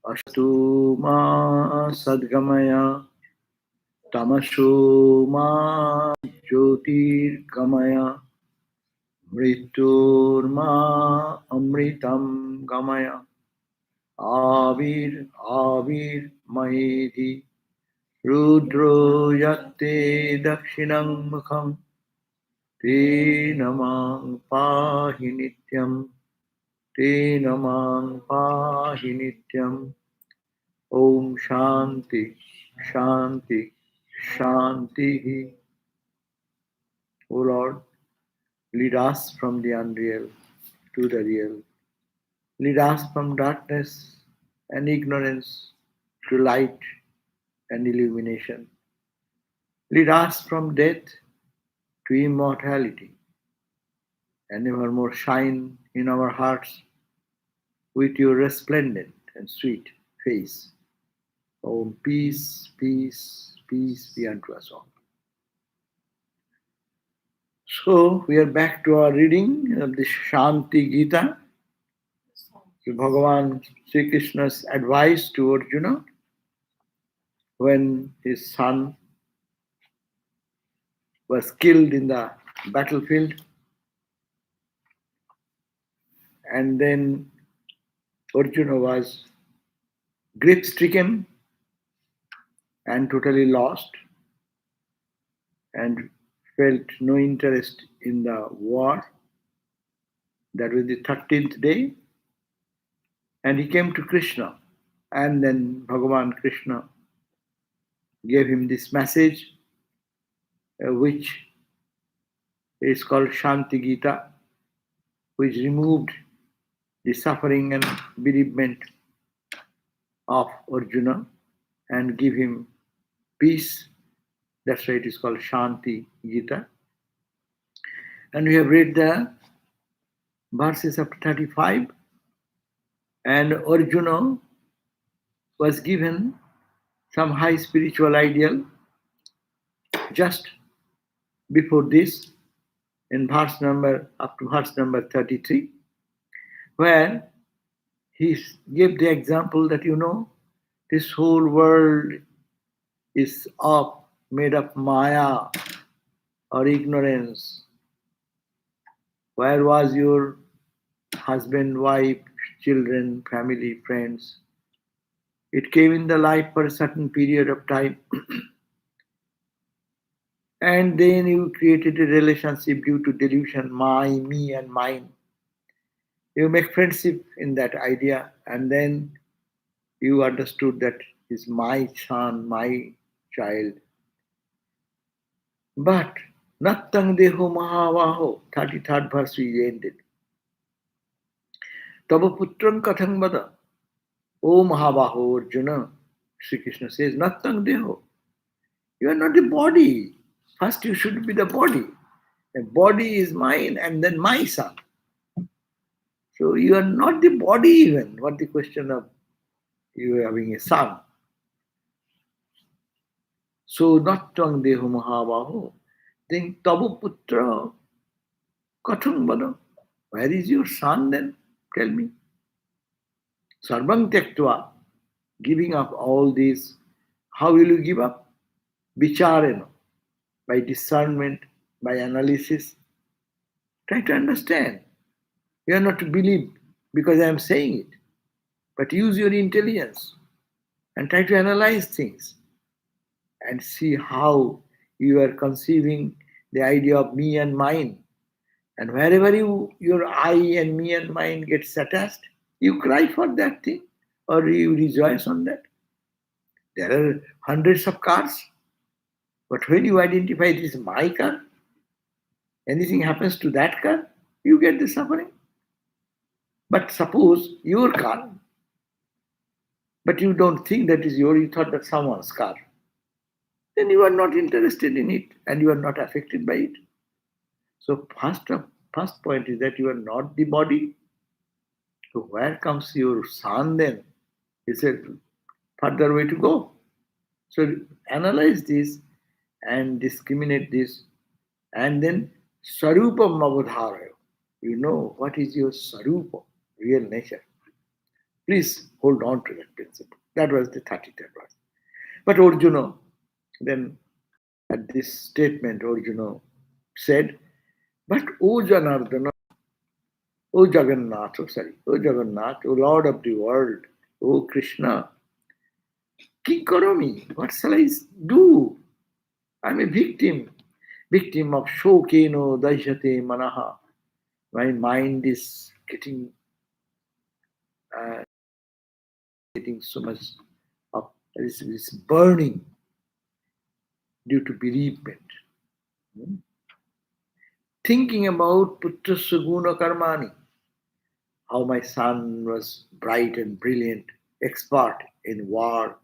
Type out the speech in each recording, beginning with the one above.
Ashtu ma sadgamaya tamashu ma jyotirgamaya mrityur ma amritam gamaya avir mahedhi rudro yatte dakshinam mukham te namang pahi nityam te namang pahi nityam. Om Shanti Shanti Shanti. O Lord, lead us from the unreal to the real. Lead us from darkness and ignorance to light and illumination. Lead us from death to immortality, and evermore shine in our hearts with your resplendent and sweet face. Om peace, peace, peace be unto us all. So we are back to our reading of the Shanti Gita, Bhagavan Sri Krishna's advice to Arjuna when his son was killed in the battlefield, and then Arjuna was grief-stricken and totally lost and felt no interest in the war. That was the 13th day, and he came to Krishna, and then Bhagavan Krishna gave him this message, which is called Shanti Gita, which removed the suffering and bereavement of Arjuna and give him peace. That's why it is called Shanti Gita. And we have read the verses up to 35, and Arjuna was given some high spiritual ideal just before this, in verse number up to verse number 33, where he gave the example that this whole world is made of maya or ignorance. Where was your husband, wife, children, family, friends? It came in the life for a certain period of time. And then you created a relationship due to delusion, my, me, and mine. You make friendship in that idea, and then you understood that is my son, my child. But Nattang Deho Mahavaho, 33rd verse we ended. Tava Putram Kathang Vada. O Mahavaho Arjuna, Sri Krishna says, Nattang Deho. You are not the body. First you should be the body. The body is mine and then my son. So you are not the body even. What the question of you having a son? So Nattang Deho Mahavaho. Then Tabu Putra Kathang Vada. Where is your son then? Tell me. Sarvang Tyaktva, giving up all this. How will you give up? Vicharena, by discernment, by analysis. Try to understand. You are not to believe because I am saying it, but use your intelligence and try to analyze things and see how you are conceiving the idea of me and mine. And wherever your I and me and mine gets attached, you cry for that thing or you rejoice on that. There are hundreds of cars, but when you identify this is my car, anything happens to that car, you get the suffering. But suppose your car, but you don't think that is yours, you thought that's someone's car, then you are not interested in it and you are not affected by it. So first point is that you are not the body. So where comes your son then? He said, further way to go. So analyze this and discriminate this, and then Sarupam Avadharayo. You know what is your Sarupa, real nature. Please hold on to that principle. That was the 33rd verse. But Arjuna, then at this statement, Arjuna said, but O Janardana, O Jagannath, O Jagannath, O Lord of the world, O Krishna, Kinkaromi, what shall I do? I'm a victim of Shokeno Daishate Manaha. My mind is getting so much of this burning due to bereavement. Thinking about Putra Saguna Karmani, how my son was bright and brilliant, expert in war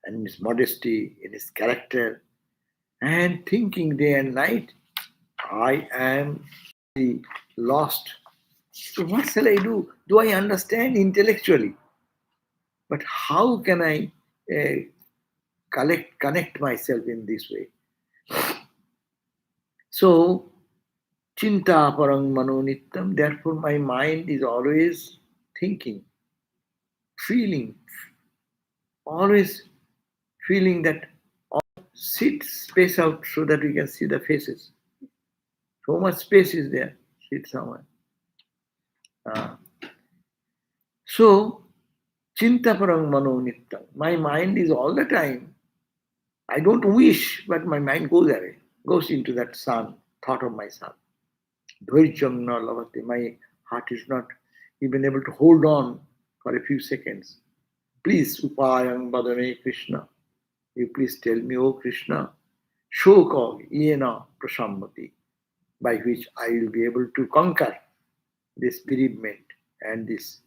and in his modesty, in his character, and thinking day and night, I am lost. So what shall I do? Do I understand intellectually? But how can I connect myself in this way? So, Chinta parang manonittam, therefore my mind is always thinking, feeling, always feeling that sit space out so that we can see the faces. So much space is there, sit somewhere. So, Chinta parang manonittam, my mind is all the time, I don't wish, but my mind goes away, goes into that son, thought of my son. Dvaijam na lavati, my heart is not even able to hold on for a few seconds. Please, upayang badame Krishna, you please tell me, O Krishna, shoka yena prasammati, by which I will be able to conquer this bereavement and this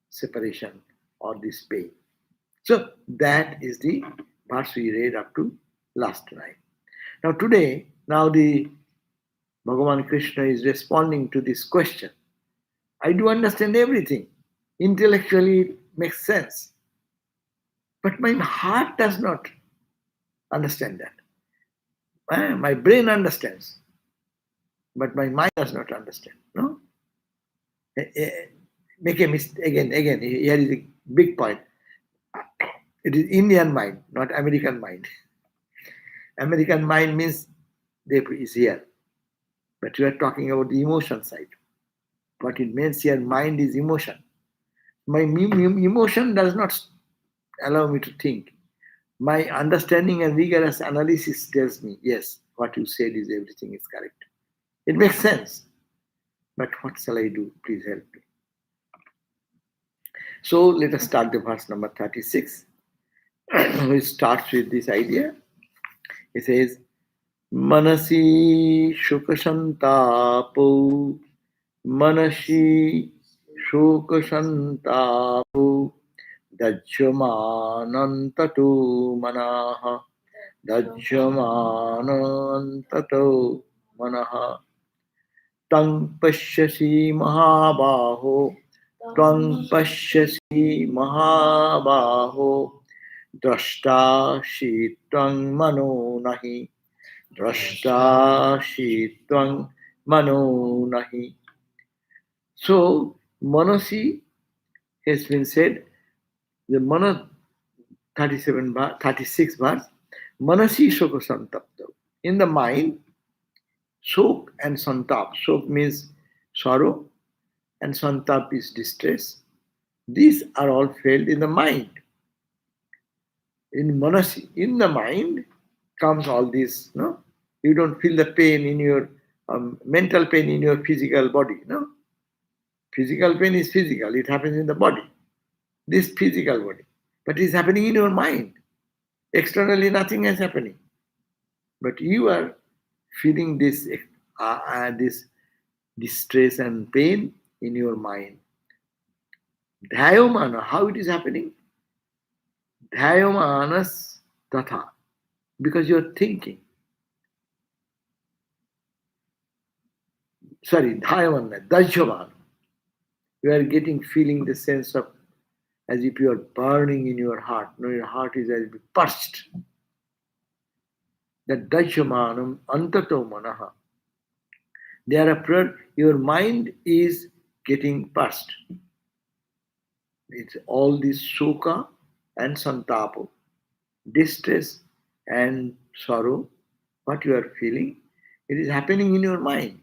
separation or this pain. So that is the verse we read up to last night. Now today, the Bhagavan Krishna is responding to this question. I do understand everything. Intellectually it makes sense. But my heart does not understand that. My brain understands. But my mind does not understand. No? Make a mistake again. Here is a big point. It is Indian mind, not American mind. American mind means they is here. But we are talking about the emotion side. What it means here, mind is emotion. My emotion does not allow me to think. My understanding and rigorous analysis tells me, yes, what you said is everything is correct. It makes sense. But what shall I do? Please help me. So let us start the verse number 36. Which starts with this idea. It says, Manasi Shukashantapo, Manasi Shukashantapo, Dajyamanantato Manaha, Dajyamanantato Manaha, Tang Pashyasi Mahabaho, Tang Pashyasi Mahabaho, Drashtashi Twang Mano Nahi, Drashtashi Twang Mano Nahi. So, Manasi has been said, the Mana 36 verse, Manasi Shoko Santapta. In the mind, Shok and Santap. Shok means sorrow and Santap is distress. These are all felt in the mind. In Manasi, in the mind comes all this, no? You don't feel the pain in your mental pain in your physical body, no? Physical pain is physical, it happens in the body, this physical body. But it's happening in your mind. Externally, nothing is happening. But you are feeling this distress and pain in your mind. Dhyayomana, how it is happening? Dhyayamanas tatha, because you're thinking. Sorry, Dhyayamana, Dajyamana. You are feeling the sense of as if you are burning in your heart. No, your heart is as if burst. That Dajyamanam antato manaha. Thereafter, your mind is getting burst. It's all this sukha and santapo, distress and sorrow, what you are feeling, it is happening in your mind.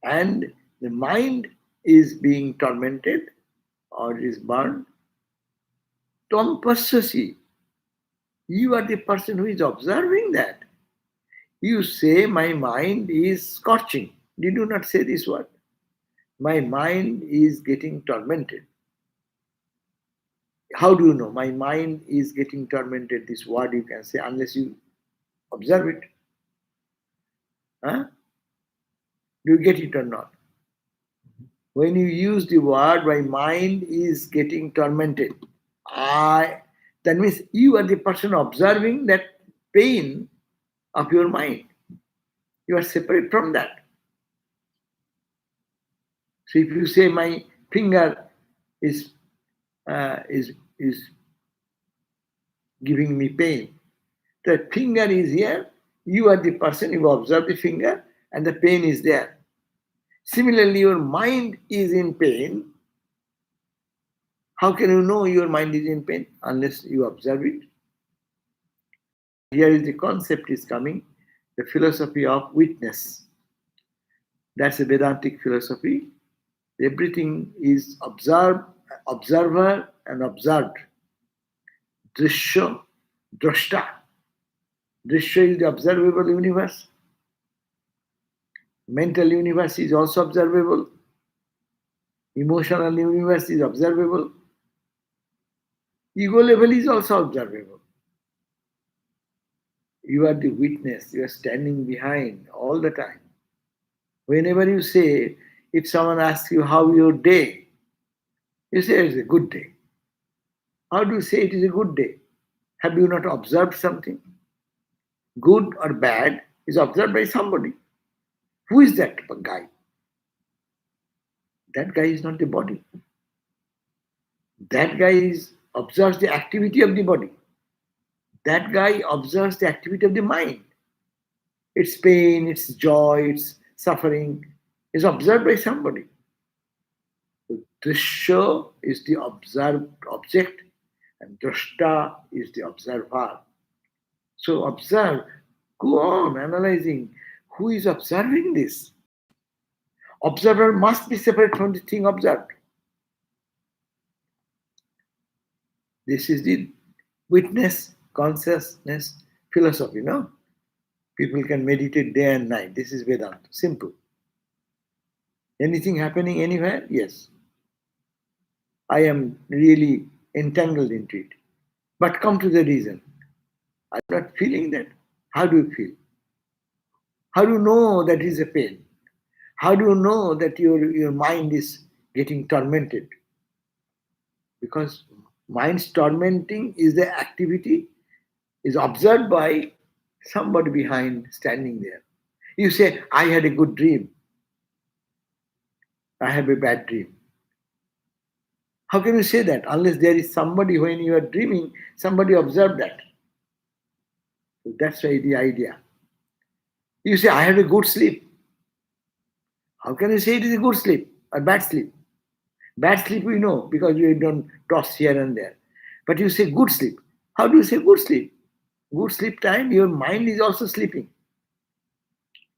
And the mind is being tormented or is burned. Tom Passasi, you are the person who is observing that. You say, my mind is scorching. Did you not say this word? My mind is getting tormented. How do you know? My mind is getting tormented. This word you can say unless you observe it. Huh? Do you get it or not? When you use the word, my mind is getting tormented, that means you are the person observing that pain of your mind. You are separate from that. So if you say my finger is is giving me pain, the finger is here. You are the person who observe the finger, and the pain is there. Similarly, your mind is in pain. How can you know your mind is in pain unless you observe it? Here is the concept is coming, the philosophy of witness. That's a Vedantic philosophy. Everything is observer and observed. Drishya, drashta. Drishya is the observable universe. Mental universe is also observable. Emotional universe is observable. Ego level is also observable. You are the witness. You are standing behind all the time. Whenever you say, if someone asks you how your day, you say it's a good day. How do you say it is a good day? Have you not observed something? Good or bad is observed by somebody. Who is that guy? That guy is not the body. That guy observes the activity of the body. That guy observes the activity of the mind. Its pain, its joy, its suffering is observed by somebody. Drishya is the observed object and drashta is the observer. So observe, go on analyzing who is observing this. Observer must be separate from the thing observed. This is the witness consciousness philosophy, no? People can meditate day and night. This is Vedanta. Simple. Anything happening anywhere? Yes. I am really entangled into it. But come to the reason. I'm not feeling that. How do you feel? How do you know that is a pain? How do you know that your mind is getting tormented? Because mind's tormenting is the activity is observed by somebody behind standing there. You say, I had a good dream. I have a bad dream. How can you say that? Unless there is somebody when you are dreaming, somebody observed that. So that's why the idea. You say, I had a good sleep. How can you say it is a good sleep or bad sleep? Bad sleep we know because you don't toss here and there. But you say good sleep. How do you say good sleep? Good sleep time, your mind is also sleeping.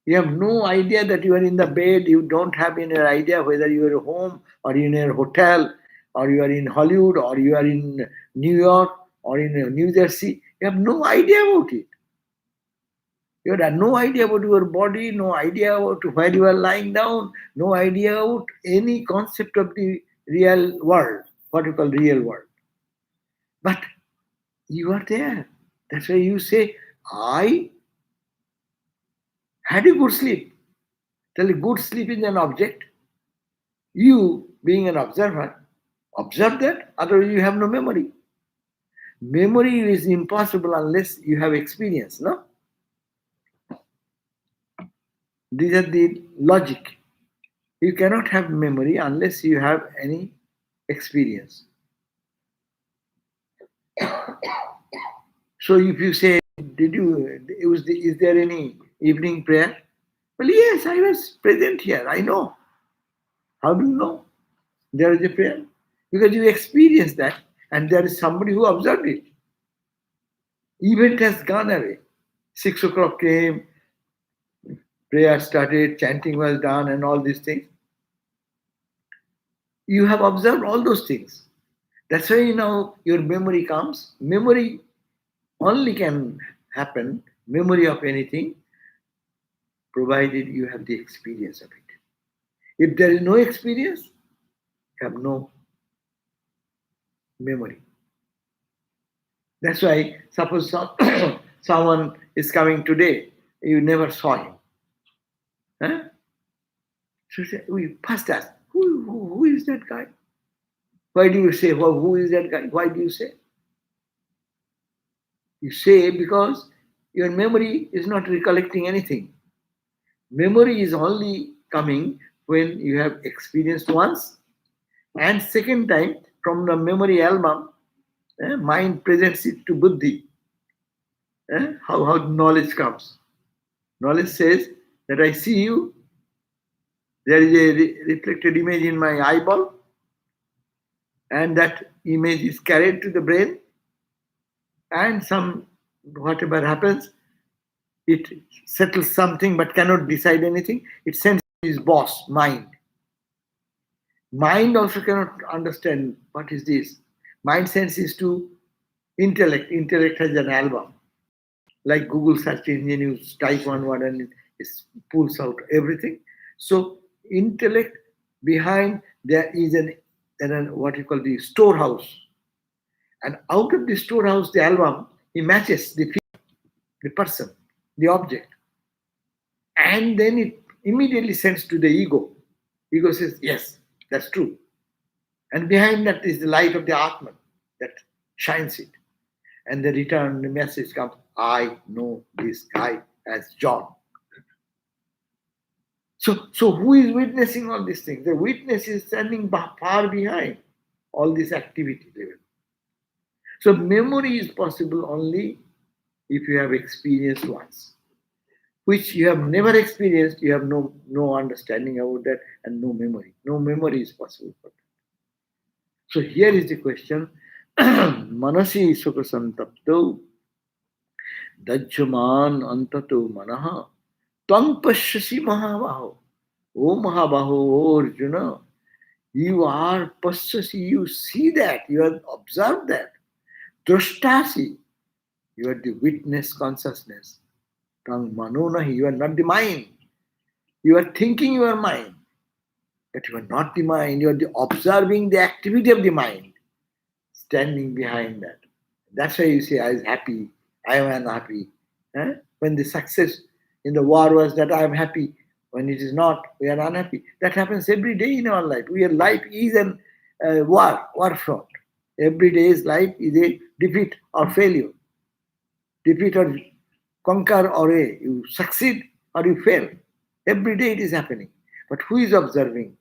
You have no idea that you are in the bed. You don't have any idea whether you are at home or in a hotel or you are in Hollywood or you are in New York or in New Jersey. You have no idea about it. You have no idea about your body, no idea about where you are lying down, no idea about any concept of the real world, what you call real world. But you are there. That's why you say, I had a good sleep. Tell a good sleep is an object. You, being an observer, observe that, otherwise you have no memory. Memory is impossible unless you have experience, no? These are the logic. You cannot have memory unless you have any experience. So if you say, is there any evening prayer? Well, yes, I was present here. I know. How do you know there is a prayer? because you experienced that and there is somebody who observed it. Event has gone away. 6 o'clock came, prayer started, chanting was done, and all these things. You have observed all those things. That's why now your memory comes. Memory only can happen, memory of anything, provided you have the experience of it. If there is no experience, you have no memory. That's why, suppose someone is coming today, you never saw him. Huh? So we first ask, who is that guy? Why do you say, who is that guy? Why do you say? You say because your memory is not recollecting anything. Memory is only coming when you have experienced once, and second time from the memory album, mind presents it to buddhi. How knowledge comes. Knowledge says that I see you, there is a reflected image in my eyeball, and that image is carried to the brain, and whatever happens, it settles something but cannot decide anything. It sends his boss, mind. Mind also cannot understand what is this. Mind sends is to intellect. Intellect has an album. Like Google search engine, you type one word and it pulls out everything. So intellect, behind there is an what you call the storehouse. And out of the storehouse, the album, he matches the person, the object. And then it immediately sends to the ego. Ego says, yes, that's true. And behind that is the light of the Atman that shines it. And the return, the message comes, I know this guy as John. So who is witnessing all these things? The witness is standing far behind all this activity level. So memory is possible only if you have experienced once, which you have never experienced. You have no understanding about that and no memory. No memory is possible for that. So here is the question. Manasi sukasantapto dajjaman antato manaha tvam pashyasi mahabaho. O Mahabaho, O Arjuna, you are pashyasi, you see that, you have observed that. Drashtasi, you are the witness consciousness. Tang manonahi, you are not the mind. You are thinking you are mind, but you are not the mind. You are the observing the activity of the mind, standing behind that. That's why you say, I was happy, I am unhappy. When the success in the war was that I am happy, when it is not, we are unhappy. That happens every day in our life. Our life is a war front. Every day's life is a defeat or failure. Defeat or conquer, or you succeed or you fail. Every day it is happening. But who is observing?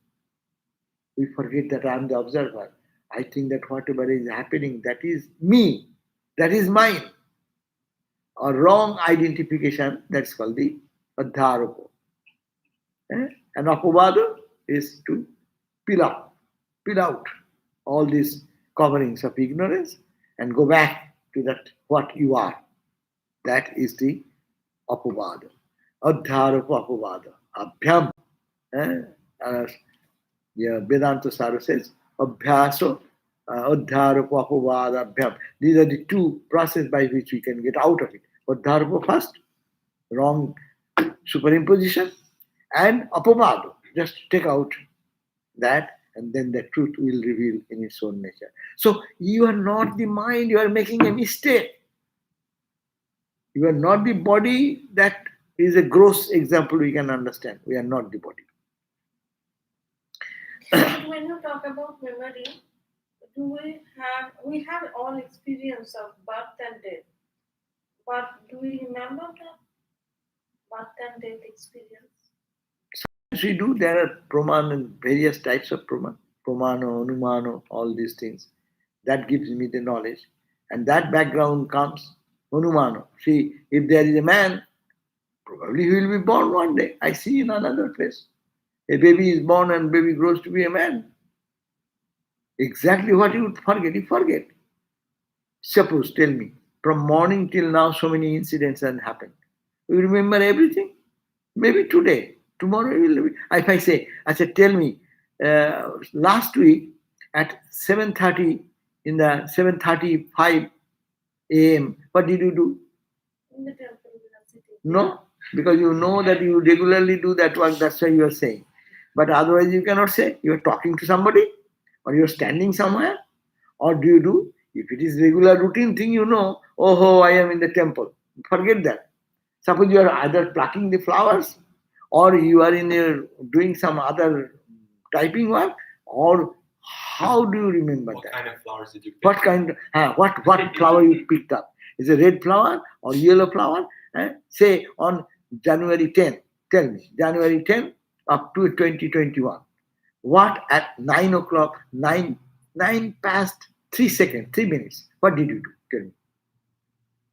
We forget that I am the observer. I think that whatever is happening, that is me. That is mine. A wrong identification, that's called the adharopo. And apavada is to peel out all these coverings of ignorance and go back to that what you are. That is the apavada. Adharopo apavada. Abhyam. Vedanta Sara says, Abhyaso, Adharopo apavada abhyam. These are the two processes by which we can get out of it. Adharopo first, wrong superimposition, and apavado, just take out that, and then the truth will reveal in its own nature. So you are not the mind, you are making a mistake. You are not the body. That is a gross example we can understand. We are not the body. When you talk about memory, we have all experience of birth and death, but do we remember that birth and death experience? We do. There are praman and various types of praman. Pramano, Anumano, all these things. That gives me the knowledge. And that background comes Anumano. See, if there is a man, probably he will be born one day. I see in another place. A baby is born and baby grows to be a man. Exactly what you would forget, you forget. Suppose, tell me, from morning till now, so many incidents have happened. You remember everything? Maybe today, tomorrow you will. If I say, tell me, last week at 7:30 in the 7:35 a.m. What did you do? In the temple we are sitting. No, because you know that you regularly do that work. That's why you are saying. But otherwise, you cannot say. You are talking to somebody, or you are standing somewhere, or do you do? If it is regular routine thing, you know. Oh, I am in the temple. Forget that. Suppose you are either plucking the flowers, or you are in a, doing some other typing work, or how do you remember What that? kind of flowers did you pick? What kind? What flower you picked up? Is it red flower or yellow flower? Say on January 10. Tell me, January 10 up to 2021. What at 9 o'clock, 9 past 3 seconds, 3 minutes? What did you do? Tell me.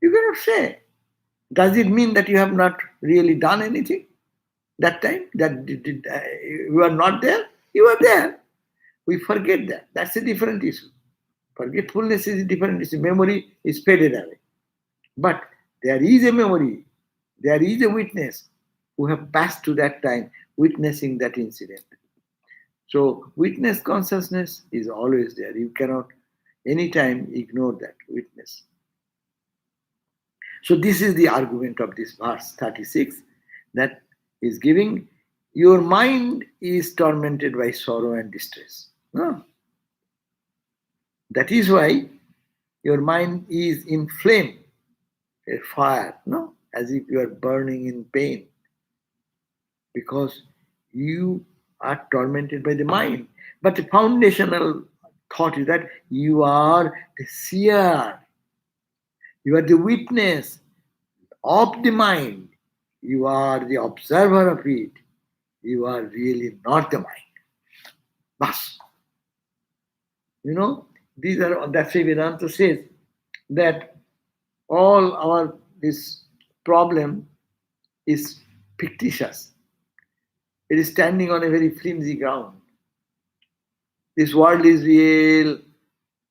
You cannot say. Does it mean that you have not really done anything that time? That you are not there? You are there. We forget that. That's a different issue. Forgetfulness is a different issue. Memory is faded away. But there is a memory, there is a witness who have passed to that time witnessing that incident. So witness consciousness is always there. You cannot anytime ignore that witness. So this is the argument of this verse 36 that is giving your mind is tormented by sorrow and distress. No. That is why your mind is inflamed, a fire, no, as if you are burning in pain, because you are tormented by the mind. But the foundational thought is that you are the seer, you are the witness of the mind, you are the observer of it, you are really not the mind. Bas. You know, these are that's why Vedanta says that all our this problem is fictitious. It is standing on a very flimsy ground. This world is real.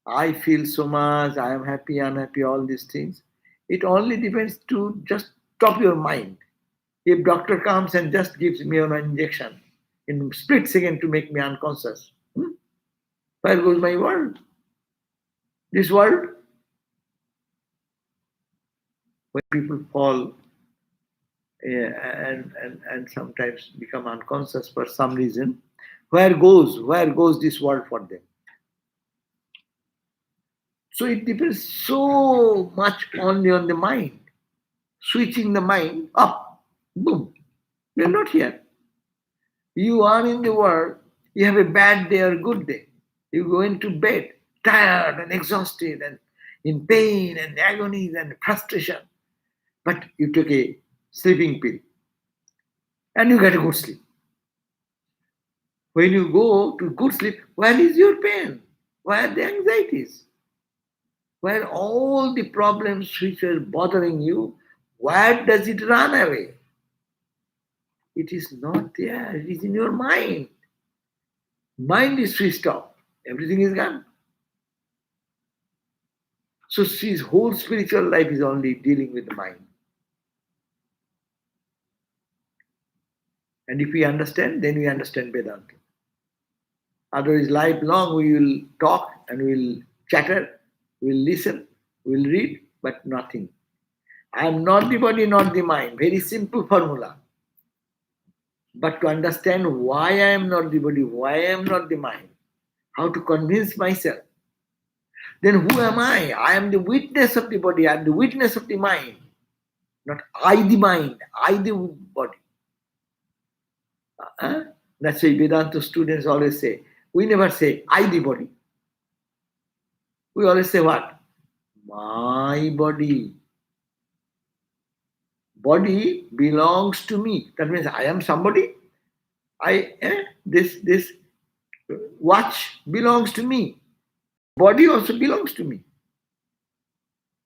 I feel so much. I am happy, unhappy, all these things. It only depends to just stop your mind. If doctor comes and just gives me an injection in split second to make me unconscious, where goes my world? This world, when people fall and sometimes become unconscious for some reason, where goes this world for them? So it depends so much only on the mind. Switching the mind up, boom, you're not here. You are in the world, you have a bad day or good day. You go into bed, tired and exhausted and in pain and agonies and frustration. But you took a sleeping pill and you get a good sleep. When you go to good sleep, where is your pain? Where are the anxieties? Where all the problems which are bothering you, where does it run away? It is not there, it is in your mind. Mind is switched off, everything is gone. So his whole spiritual life is only dealing with the mind. And if we understand, then we understand Vedanta. Otherwise, lifelong we will talk and we will chatter, we will listen, we will read, but nothing. I am not the body, not the mind. Very simple formula. But to understand why I am not the body, why I am not the mind, how to convince myself, then who am I? I am the witness of the body, I am the witness of the mind. Not I the mind, I the body. That's why Vedanta students always say, we never say I the body. We always say what? My body. Body belongs to me. That means I am somebody. This watch belongs to me. Body also belongs to me.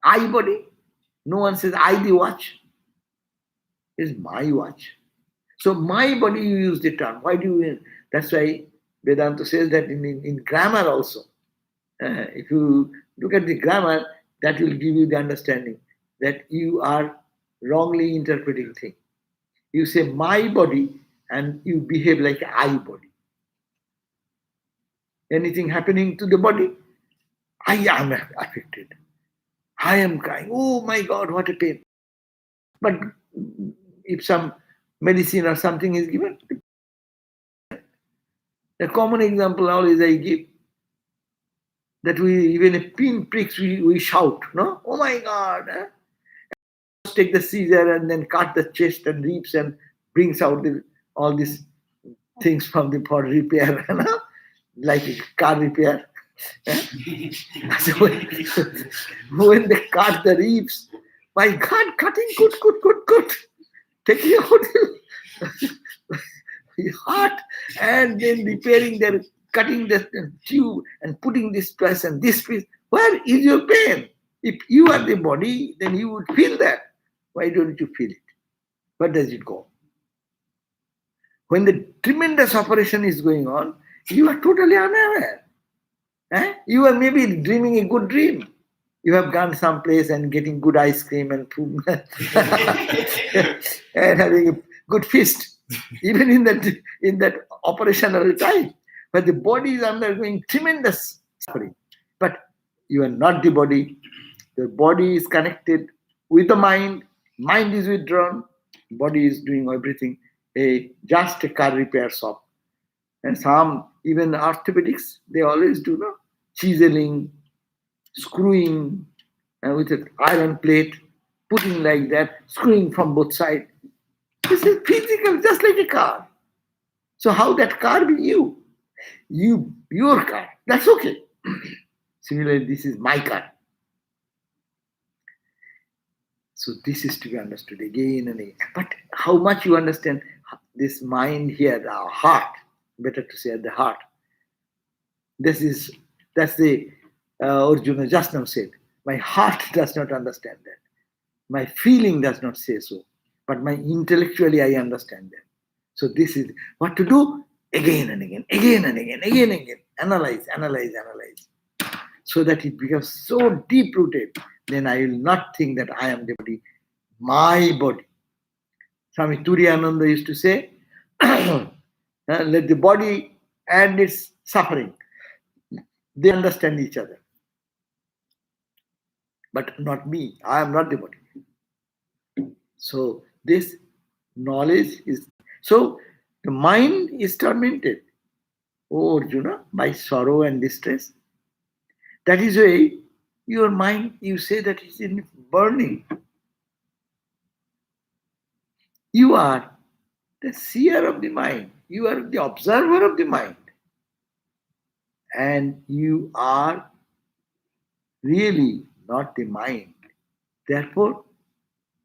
I body. No one says I the watch. It's my watch. So my body you use the term. Why do you? That's why Vedanta says that in grammar also. If you look at the grammar, that will give you the understanding that you are wrongly interpreting things. You say my body and you behave like I body. Anything happening to the body, I am affected. I am crying. Oh my God, what a pain. But if some medicine or something is given, a common example always I give that we even a pin pricks we shout, no? Oh my God! Take the scissor and then cut the chest and ribs and brings out all these things from the for repair, no? Like a car repair. So when they cut the ribs, my God, cutting good, taking out the heart and then repairing their cutting the tube and putting this piece and this piece. Where is your pain? If you are the body, then you would feel that. Why don't you feel it? Where does it go? When the tremendous operation is going on, you are totally unaware. You are maybe dreaming a good dream. You have gone someplace and getting good ice cream and food and having a good feast, even in that operational time. But the body is undergoing tremendous suffering. But you are not the body. The body is connected with the mind. Mind is withdrawn. Body is doing everything. Just a car repair shop. And some, even orthopedics, they always do no chiseling, screwing with an iron plate, putting like that, screwing from both sides. This is physical, just like a car. So how that car be you? Your car. That's okay. Similarly, this is my car. So this is to be understood again and again. But how much you understand this mind here, our heart, better to say at the heart. That's the Arjuna just now said. My heart does not understand that. My feeling does not say so. But my intellectually I understand that. So this is what to do again and again, again and again, again and again. Analyze. So that it becomes so deep rooted, then I will not think that I am the body, my body. Swami Turiyananda used to say, let the body and its suffering, they understand each other. But not me. I am not the body. So this knowledge is, so the mind is tormented. Oh Arjuna, by sorrow and distress. That is why your mind, you say that it's in burning. You are the seer of the mind. You are the observer of the mind. And you are really not the mind. Therefore,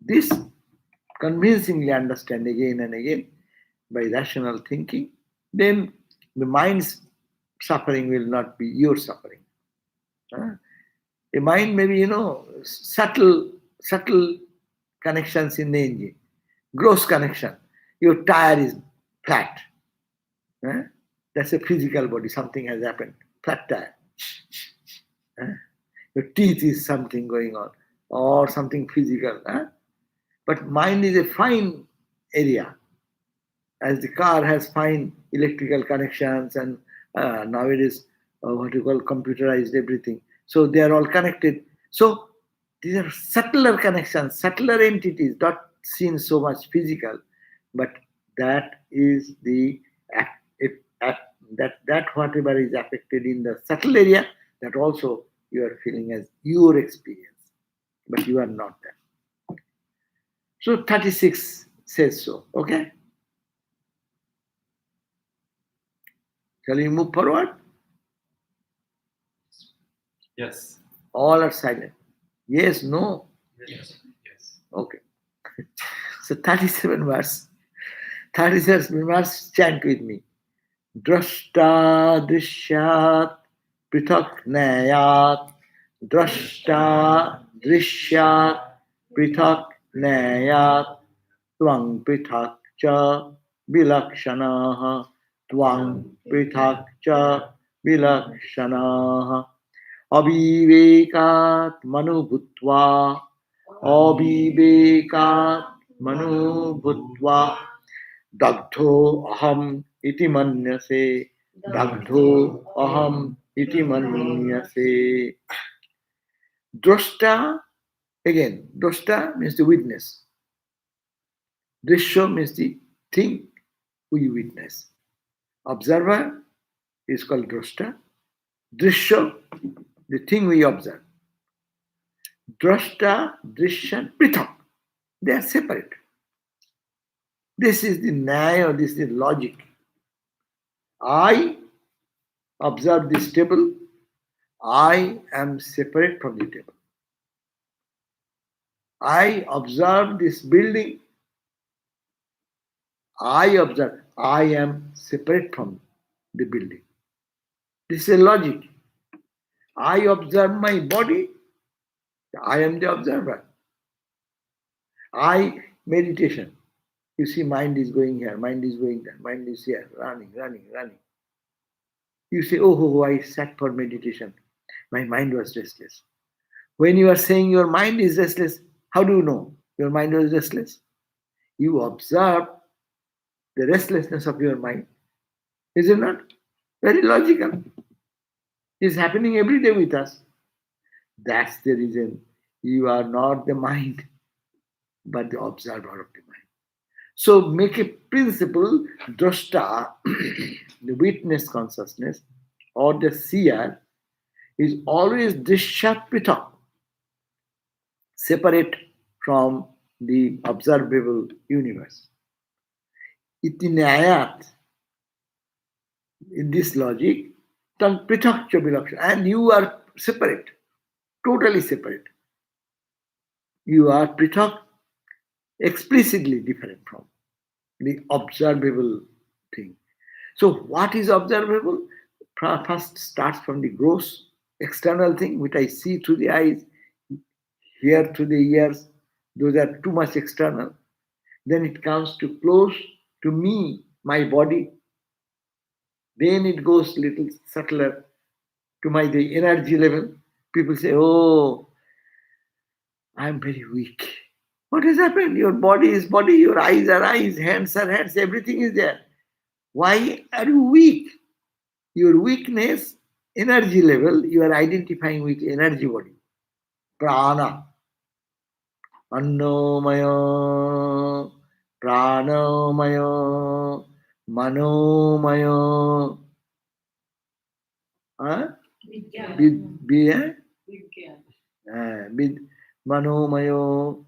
this convincingly understand again and again by rational thinking, then the mind's suffering will not be your suffering. A mind maybe, subtle connections in the engine, gross connection. Your tire is flat. That's a physical body. Something has happened. Flat tire. Your teeth is something going on or something physical. But mind is a fine area. As the car has fine electrical connections and nowadays what you call computerized everything. So they are all connected. So these are subtler connections, subtler entities, not seen so much physical, but that is the that whatever is affected in the subtle area, that also you are feeling as your experience, but you are not that. So 36 says so. Okay. Shall we move forward? Yes. All are silent. Yes, no. Yes. Okay. So 37 verse. 37 verse, chant with me. Drashta drishyat prithak nayat. Drashta drishyat prithak nayat. Tvang prithak cha vilakshanaha. Tvang prithak cha vilakshanaha. अविवेकात् Manu भूत्वा अविवेकात् मनु भूत्वा दग्धो अहम इति मन्यसे दग्धो अहम इति मन्यसे. Drashta, again, drashta means the witness. Drishya means the thing we witness. Observer is called drashta. Drishya, the thing we observe. Drashta, drishya, prithak. They are separate. This is the nyaya, this is the logic. I observe this table. I am separate from the table. I observe this building. I observe. I am separate from the building. This is a logic. I observe my body. I am the observer. I meditation. You see, mind is going here, mind is going there, mind is here, running, running, running. You say, oh, I sat for meditation. My mind was restless. When you are saying your mind is restless, how do you know your mind was restless? You observe the restlessness of your mind. Is it not? Very logical. It's happening every day with us. That's the reason you are not the mind, but the observer of the mind. So make a principle, drashta, the witness consciousness, or the seer, is always drishyat, separate from the observable universe. Itinayat, in this logic, tam prithak cha vilaksha, and you are separate, totally separate. You are prithak, explicitly different from the observable thing. So what is observable? First starts from the gross external thing, which I see through the eyes, hear through the ears. Those are too much external. Then it comes to close to me, my body. Then it goes little subtler to the energy level. People say, oh, I'm very weak. What has happened? Your body is body, your eyes are eyes, hands are hands, everything is there. Why are you weak? Your weakness, energy level, you are identifying with energy body. Prana. Annomaya, Pranamaya, Manomaya. Huh? Manomaya,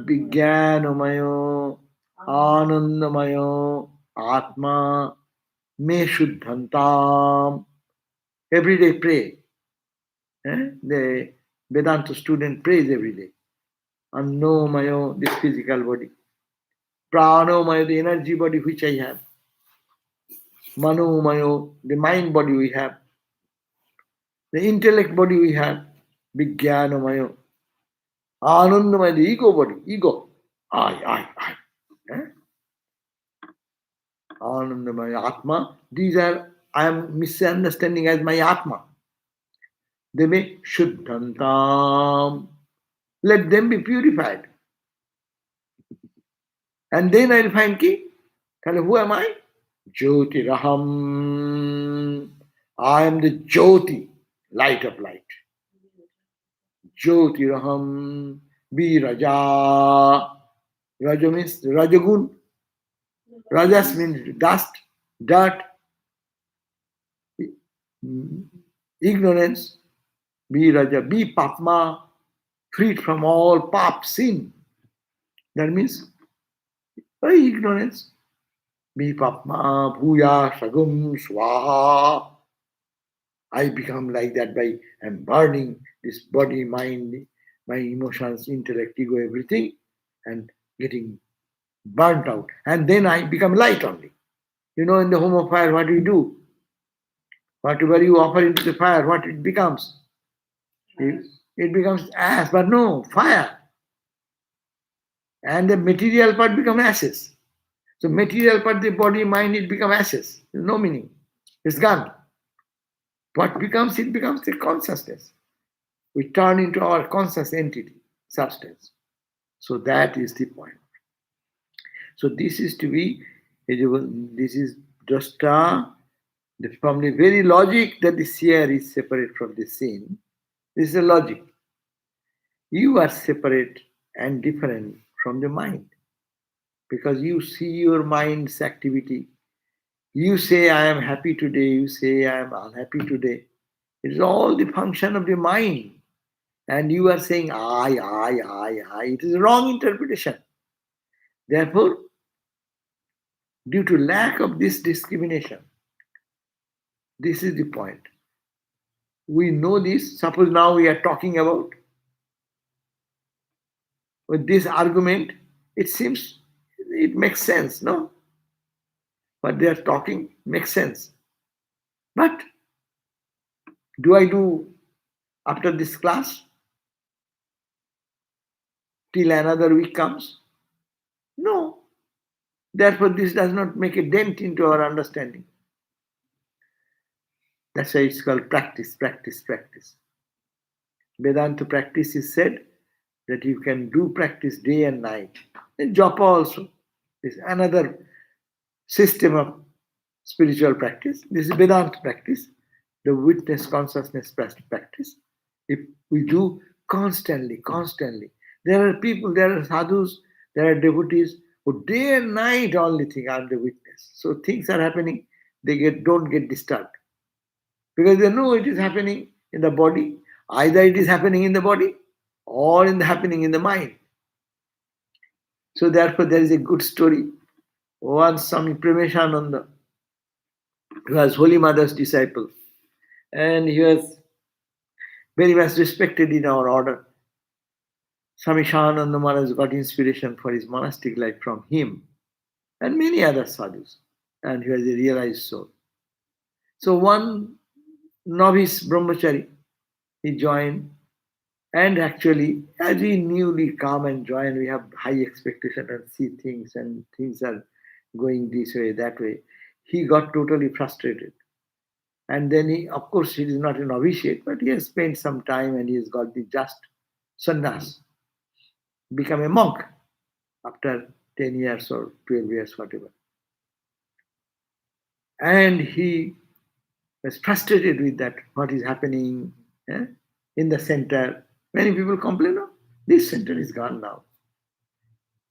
Vijnanamaya, Anandamaya, Atma, Me Shuddhantam. Every day pray. The Vedanta student prays every day. Annomaya, this physical body. Pranomaya, the energy body which I have. Manomaya, the mind body we have. The intellect body we have. Vijnanamaya. Anandamaya, the ego body. Ego. I. Anandamaya, Atma. These are, I am misunderstanding as my Atma. They may Shuddhantam. Let them be purified. And then I'll find ki, who am I? Jyoti Raham. I am the Jyoti, light of light. Jyoti Raham. Viraja. Raja means Rajagun. Rajas means dust, dirt, ignorance. Viraja. Be Papma, freed from all pap, sin. That means ignorance. Be Papma, Bhuya, Sagum, Swaha. I become like that by I'm burning this body, mind, my emotions, intellect, ego, everything, and getting burnt out. And then I become light only. You know, in the home of fire, what do you do? Whatever you offer into the fire, what it becomes? It becomes ash, but no, fire. And the material part becomes ashes. So material part, the body, mind, it becomes ashes. There's no meaning. It's gone. What becomes? It becomes the consciousness. We turn into our conscious entity, substance. So that is the point. So this is to be, this is just from the very logic that the seer is separate from the seen. This is the logic. You are separate and different from the mind because you see your mind's activity. You say, I am happy today. You say, I am unhappy today. It is all the function of the mind. And you are saying, I. It is a wrong interpretation. Therefore, due to lack of this discrimination, this is the point. We know this. Suppose now we are talking about with this argument, it seems it makes sense, no? What they are talking makes sense. But do I do after this class till another week comes? No. Therefore, this does not make a dent into our understanding. That's why it's called practice, practice, practice. Vedanta practice is said that you can do practice day and night. And japa also is another system of spiritual practice. This is Vedanta practice, the witness consciousness practice. If we do constantly, there are people, there are sadhus, there are devotees who day and night only think I'm the witness. So things are happening, they don't get disturbed because they know it is happening in the body. Either it is happening in the body or happening in the mind. So therefore, there is a good story. Once Swami Premeshananda, who was Holy Mother's disciple, and he was very much respected in our order. Swami Shahananda Maharaj got inspiration for his monastic life from him and many other sadhus, and he was a realized soul. So one novice brahmachari, he joined, and actually, as we newly come and join, we have high expectation and see things, and things are going this way, that way. He got totally frustrated. And then he, of course, he is not a novitiate, but he has spent some time and he has got the just sannyas, become a monk after 10 years or 12 years, whatever. And he was frustrated with that, what is happening in the center. Many people complain, oh, this center is gone now.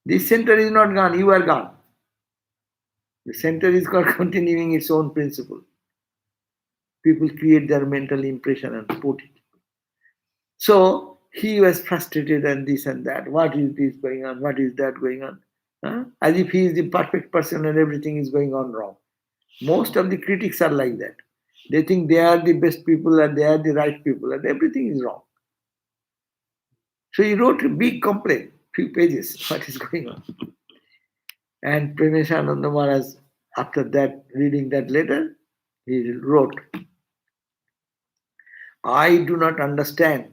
This center is not gone, you are gone. The center is continuing its own principle. People create their mental impression and put it. So he was frustrated and this and that. What is this going on? What is that going on? As if he is the perfect person and everything is going on wrong. Most of the critics are like that. They think they are the best people and they are the right people and everything is wrong. So he wrote a big complaint, few pages, what is going on. And Premeshananda Maharaj, after that, reading that letter, he wrote, I do not understand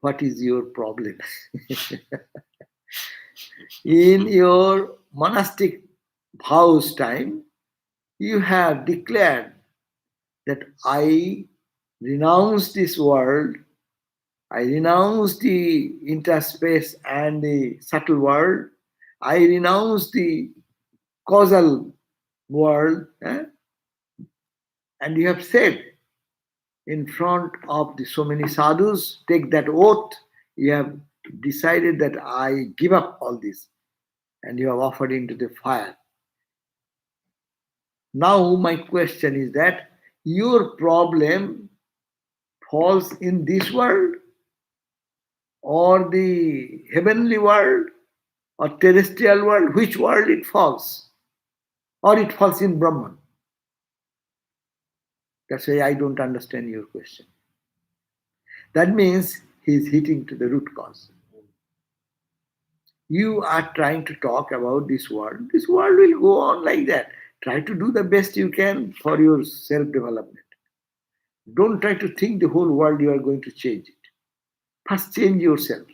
what is your problem. In your monastic vows time, you have declared that I renounce this world, I renounce the interspace and the subtle world, I renounce the causal world, and you have said in front of so many sadhus, take that oath, you have decided that I give up all this, and you have offered into the fire. Now my question is that your problem falls in this world or the heavenly world or terrestrial world, which world it falls? Or it falls in Brahman? That's why I don't understand your question. That means he's hitting to the root cause. You are trying to talk about this world. This world will go on like that. Try to do the best you can for your self-development. Don't try to think the whole world you are going to change it. First change yourself.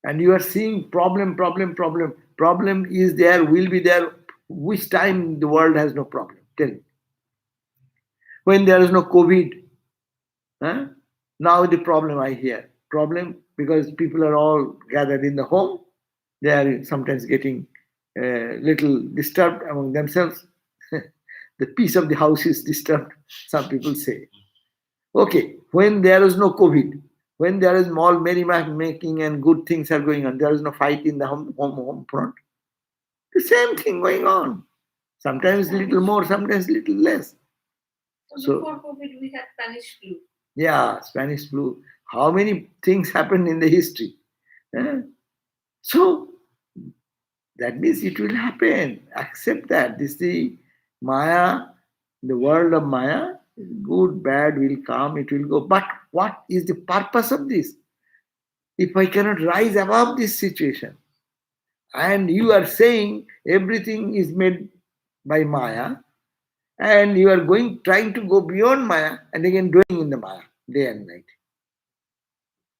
And you are seeing problem. Problem is there, will be there. Which time the world has no problem? Tell me. When there is no COVID, huh? Now the problem I hear. Problem because people are all gathered in the home. They are sometimes getting little disturbed among themselves. The peace of the house is disturbed, some people say. Okay, when there is no COVID, when there is all merrymaking and good things are going on, there is no fight in the home front. The same thing going on. Sometimes little more, sometimes little less. So before COVID, we had Spanish flu. Yeah, Spanish flu. How many things happened in the history? So that means it will happen. Accept that. This is the Maya, the world of Maya. Good, bad will come, it will go. But what is the purpose of this? If I cannot rise above this situation, and you are saying everything is made by Maya, and you are trying to go beyond Maya, and again dwelling in the Maya day and night.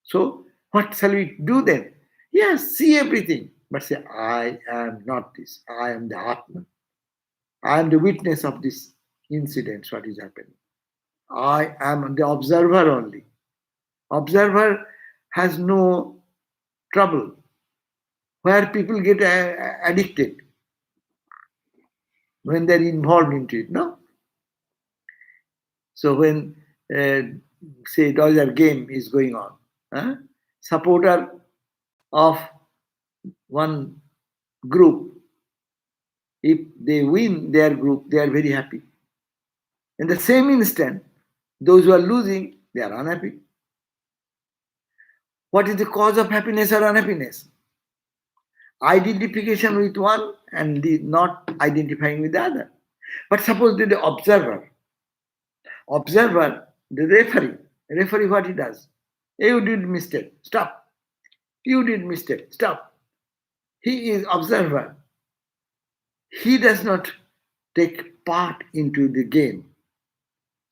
So, what shall we do then? Yes, see everything, but say, I am not this. I am the Atman. I am the witness of this incident, what is happening. I am the observer only. Observer has no trouble. Where people get addicted when they're involved into it, no? So when, say, Dodger game is going on, supporter of one group, if they win their group, they are very happy. In the same instant, those who are losing, they are unhappy. What is the cause of happiness or unhappiness? Identification with one and not identifying with the other. But suppose the observer, the referee what he does? You did mistake, stop. You did mistake, stop. He is observer. He does not take part into the game.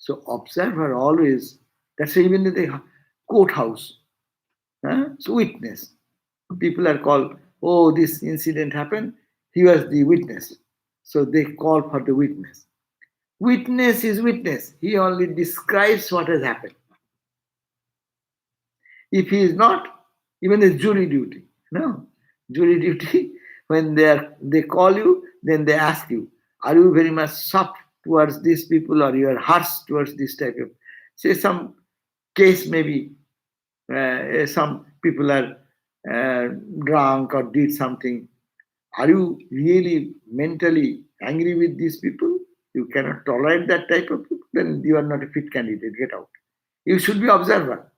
So observer always, that's even in the courthouse. So witness. People are called, oh, this incident happened, he was the witness. So they call for the witness. Witness is witness. He only describes what has happened. If he is not, even the jury duty. No. Jury duty, when they call you, then they ask you, are you very much soft towards these people or you are harsh towards this type of, say some case maybe, some people are drunk or did something. Are you really mentally angry with these people? You cannot tolerate that type of people, then you are not a fit candidate. Get out. You should be observer.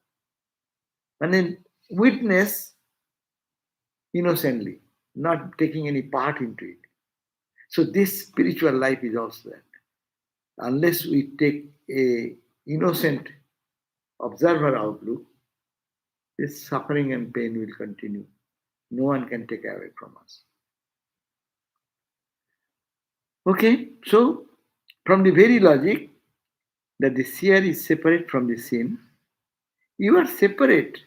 And then witness innocently, not taking any part into it. So this spiritual life is also that. Unless we take a innocent observer outlook, this suffering and pain will continue. No one can take away from us. Okay, so from the very logic that the seer is separate from the sin, you are separate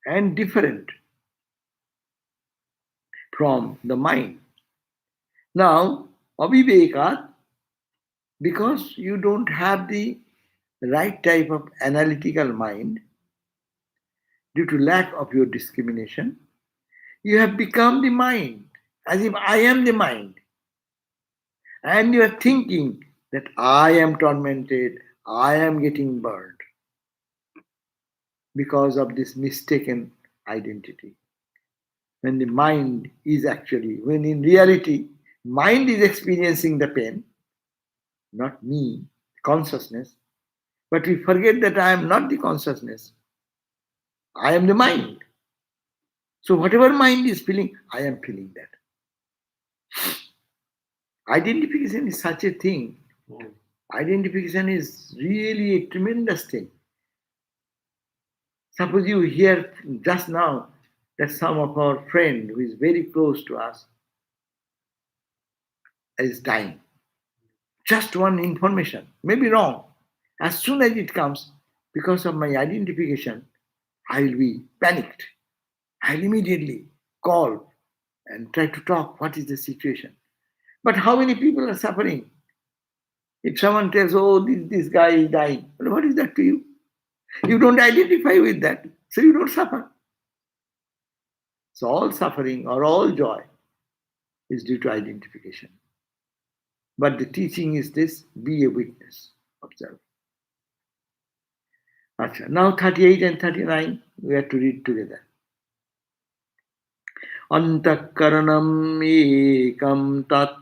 and different from the mind. Now, aviveka, because you don't have the right type of analytical mind due to lack of your discrimination, you have become the mind, as if I am the mind. And you are thinking that I am tormented, I am getting burned because of this mistaken identity. When the mind is actually, when in reality, mind is experiencing the pain, not me, consciousness. But we forget that I am not the consciousness. I am the mind. So whatever mind is feeling, I am feeling that. Identification is such a thing. Identification is really a tremendous thing. Suppose you hear just now that some of our friend who is very close to us is dying. Just one information, maybe wrong. As soon as it comes, because of my identification, I will be panicked. I'll immediately call and try to talk what is the situation. But how many people are suffering? If someone tells, oh, this guy is dying, well, what is that to you? You don't identify with that, so you don't suffer. So all suffering or all joy is due to identification. But the teaching is this: be a witness, observe. Achha. Now 38 and 39, we have to read together. Antakaranam ekam tat.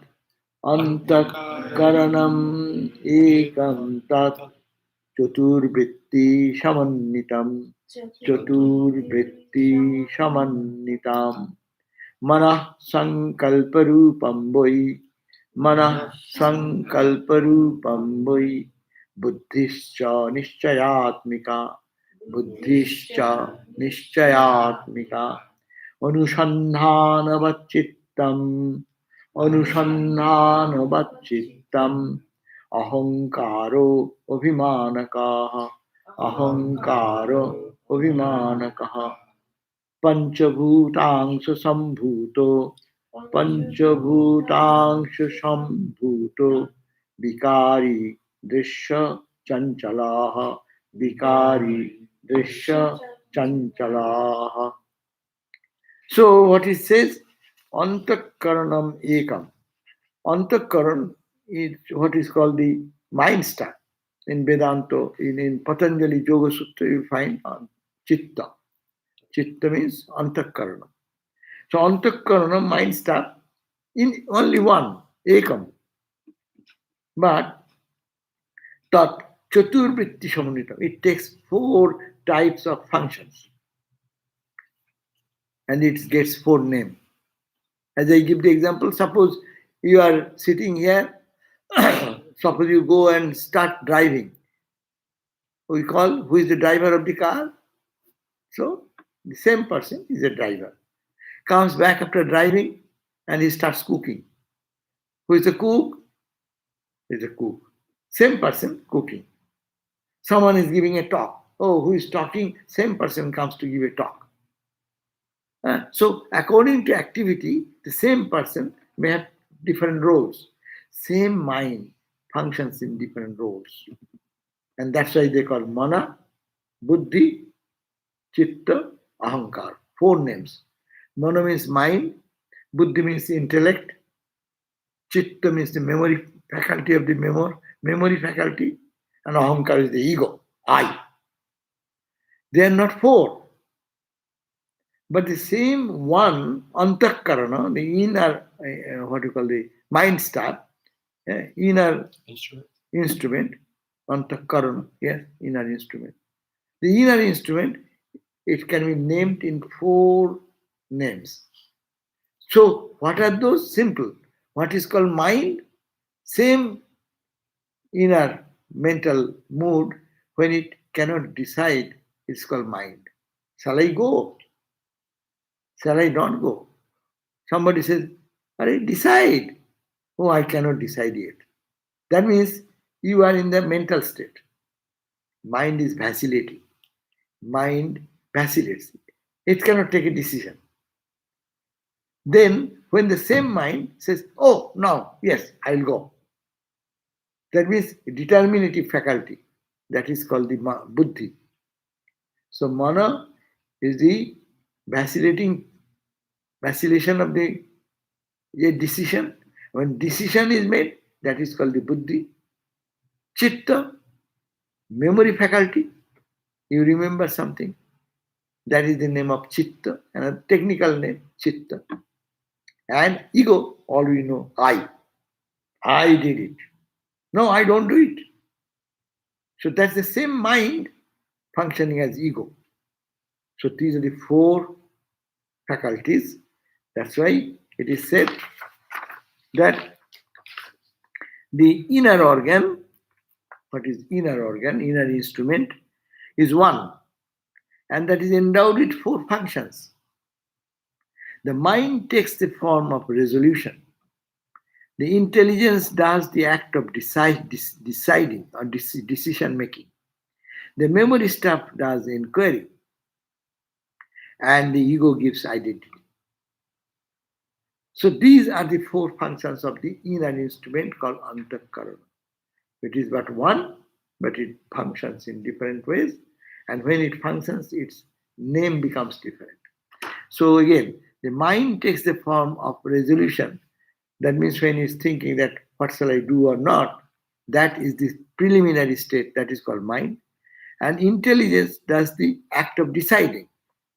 Antakaranam ekam tat. Chaturvritti samannitam. Chaturvritti samannitam. Manah sankalparupam voi. Manah sankalparupam voi. Buddhischa nischayatmika. Buddhischa nischayatmika. Anusandhanavachittam. Anusandhanavachittam. Ahankaro abhimanakaha. Ahankaro abhimanakaha. Panchabhutangshu sambhuto. Panchabhutangshu sambhuto. Vikari drishya chanchalaha. Vikari drishya chanchalaha. So what it says, antakaranam ekam. Antakaran is what is called the Mindstar. In Vedanta, in Patanjali Yoga Sutra, you find chitta. Chitta means antakaranam. So antakaranam, Mindstar, in only one, ekam. But tat chaturvritti samanita. It takes 4 types of functions. And it gets 4 names. As I give the example, suppose you are sitting here, suppose you go and start driving. We call who is the driver of the car? So the same person is a driver. Comes back after driving and he starts cooking. Who is the cook? Is a cook. Same person cooking. Someone is giving a talk. Oh, who is talking? Same person comes to give a talk. So according to activity, the same person may have different roles. Same mind functions in different roles. And that's why they call mana, buddhi, chitta, ahankar. 4 names. Mana means mind, buddhi means intellect, chitta means the memory faculty of the memory faculty, and ahankar is the ego, I. They are not 4. But the same one, antakarana, the inner, what you call the mind star, inner instrument, antakarana, yes, inner instrument. The inner instrument, it can be named in 4 names. So, what are those? Simple. What is called mind? Same inner mental mood, when it cannot decide, it's called mind. Shall I go? Shall I not go? Somebody says, decide. Oh, I cannot decide yet. That means you are in the mental state. Mind is vacillating. Mind vacillates. It cannot take a decision. Then, when the same mind says, oh, no, yes, I'll go. That means determinative faculty. That is called the buddhi. So, mana is the vacillation of the decision. When decision is made, that is called the buddhi. Chitta, memory faculty. You remember something. That is the name of chitta, and a technical name, chitta. And ego, all we know, I did it. No, I don't do it. So that's the same mind functioning as ego. So these are the 4 faculties. That's why it is said that the inner organ, what is inner organ, inner instrument, is one, and that is endowed with 4 functions. The mind takes the form of resolution. The intelligence does the act of deciding or decision making. The memory stuff does inquiry. And the ego gives identity. So these are the 4 functions of the inner instrument called antakarana. It is but one, but it functions in different ways. And when it functions, its name becomes different. So again, the mind takes the form of resolution. That means when he's thinking that what shall I do or not, that is the preliminary state that is called mind. And intelligence does the act of deciding.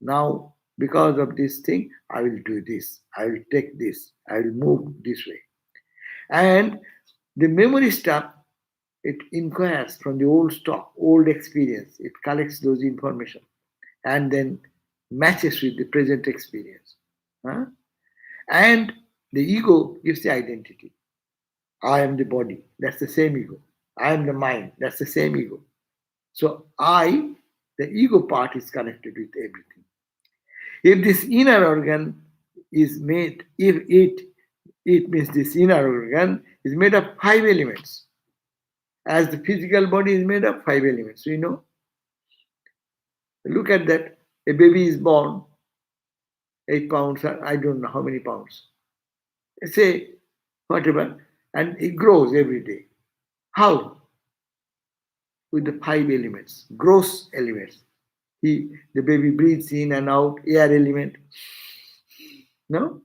Now, because of this thing, I will do this, I will take this, I will move this way. And the memory stuff, it inquires from the old stock, old experience. It collects those information and then matches with the present experience. Huh? And the ego gives the identity. I am the body, that's the same ego. I am the mind, that's the same ego. So the ego part is connected with everything. If this inner organ is made, if it means this inner organ is made of 5 elements, as the physical body is made of 5 elements. We know. Look at that. A baby is born, 8 pounds, I don't know how many pounds. Say, whatever, and it grows every day. How? With the 5 elements, gross elements. The baby breathes in and out, air element. No?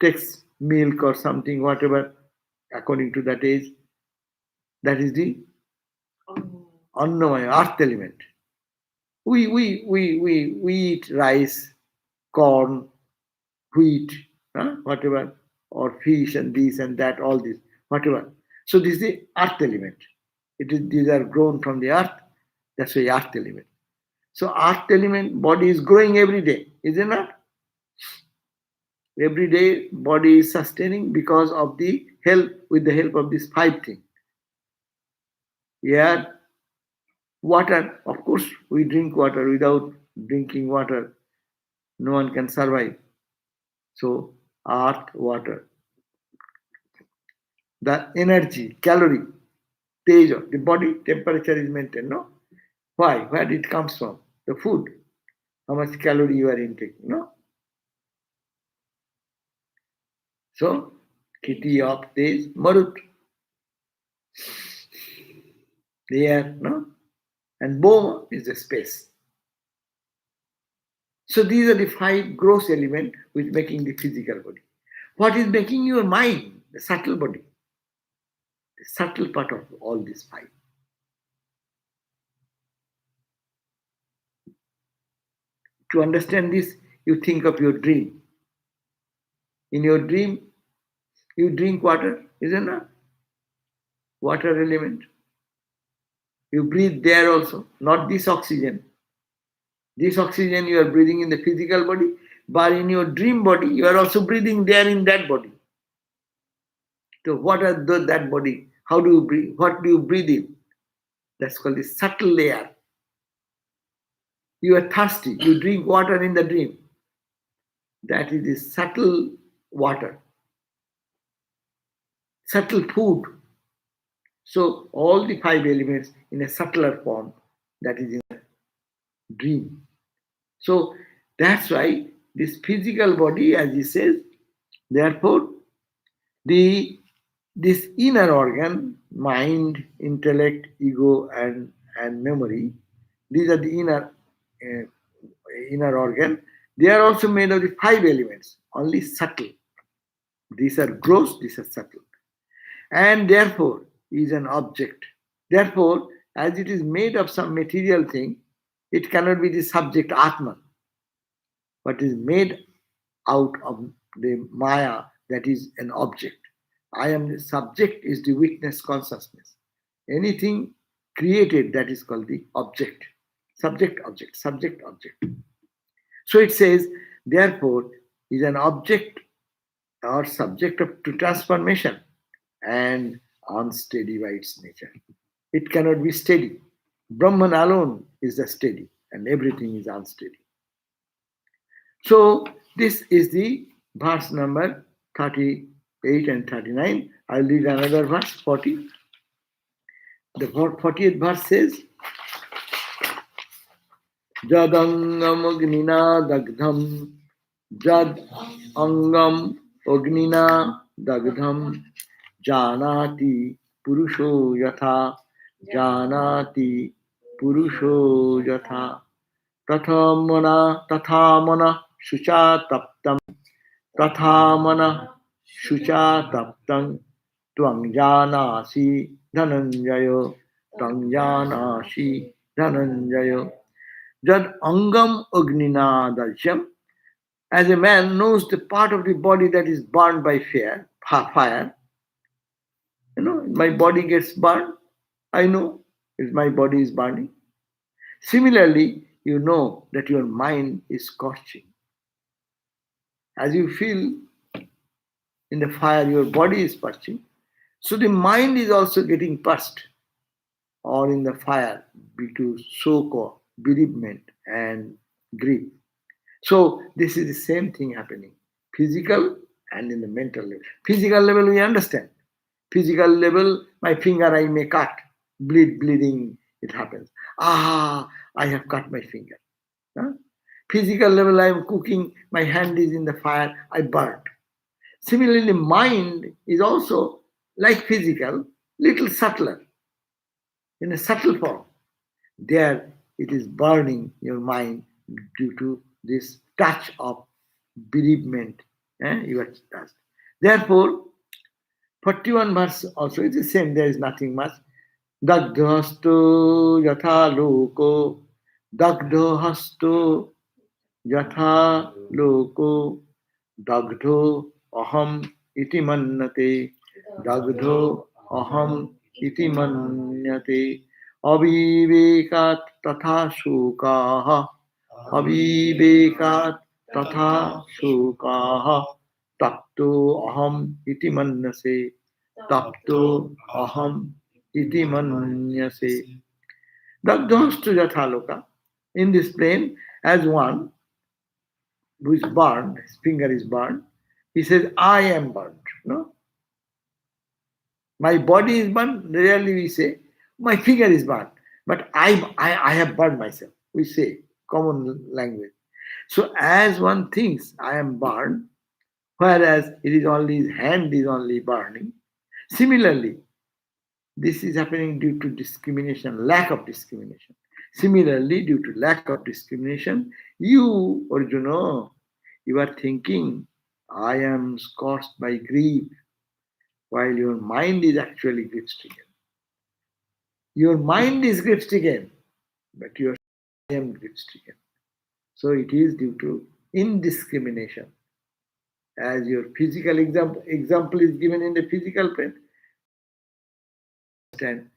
Takes milk or something, whatever, according to that age. That is the Annamaya, earth element. We eat rice, corn, wheat, whatever, or fish and this and that, all this, whatever. So this is the earth element. These are grown from the earth. That's why earth element. So earth element body is growing every day, is it not? Every day body is sustaining because of the help, with the help of these 5 things. Air, water, of course we drink water. Without drinking water, no one can survive. So earth, water. The energy, calorie, teja, the body temperature is maintained, no? Why? Where it comes from? The food. How much calorie you are intaking, no? So, Kiti of Tej Marut. The air, no? And Boma is the space. So these are the 5 gross elements which making the physical body. What is making your mind? The subtle body. The subtle part of all these 5. To understand this, you think of your dream. In your dream, you drink water, isn't it? Water element. You breathe there also, not this oxygen. This oxygen you are breathing in the physical body, but in your dream body, you are also breathing there in that body. So what are that body? How do you breathe? What do you breathe in? That's called the subtle layer. You are thirsty. You drink water in the dream. That is the subtle water. Subtle food. So all the 5 elements in a subtler form, that is in a dream. So that's why this physical body, as he says, therefore, this inner organ, mind, intellect, ego, and memory, these are the inner organ. They are also made of the 5 elements, only subtle. These are gross, these are subtle. And therefore is an object. Therefore, as it is made of some material thing, it cannot be the subject Atman. But is made out of the Maya, that is an object. I am the subject, is the witness consciousness. Anything created, that is called the object. Subject, object, subject, object. So it says, therefore, is an object or subject to transformation and unsteady by its nature. It cannot be steady. Brahman alone is the steady, and everything is unsteady. So this is the verse number 38 and 39. I'll read another verse, 40. The 40th verse says, Jadangam agnina dagdham, Jad angam agnina dagdham, Janati purusho yatha janati purusho yatha tathamana shucha taptam tathamana shucha taptam tvang janasi dhananjayo tvang janasi dhananjayo jad angam agnina dasyam. As a man knows the part of the body that is burned by fire, my body gets burned, I know if my body is burning. Similarly, you know that your mind is scorching. As you feel in the fire, your body is scorching. So the mind is also getting purged or in the fire due to so-called bereavement and grief. So this is the same thing happening, physical and in the mental level. Physical level we understand. Physical level, my finger I may cut, bleeding, it happens. I have cut my finger. Huh? Physical level, I am cooking, my hand is in the fire, I burnt. Similarly, mind is also like physical, little subtler, in a subtle form. There it is burning your mind due to this touch of bereavement. You are touched. Therefore, 41 verse also is the same, there is nothing much. Dagdhasto yatha loko, dagdhasto yatha loko, dagdho aham iti mannate, dagdho aham iti manyate, avivekat tatha shukaha, avivekat tatha shukaha, tapto aham iti mannase, tapto aham iti manyase. Dagdhastu yathaloka. In this plane, as one who is burned, his finger is burned, he says, I am burned. No? My body is burned, rarely we say, my finger is burned. But I have burned myself, we say, common language. So as one thinks, I am burned, whereas it is only his hand is only burning. Similarly, this is happening due to discrimination, lack of discrimination. Similarly, due to lack of discrimination, you, Arjuna, you are thinking, I am scorched by grief, while your mind is actually grief stricken. Your mind is grief stricken, but your I am grief stricken. So it is due to indiscrimination. As your physical example is given in the physical pain, understand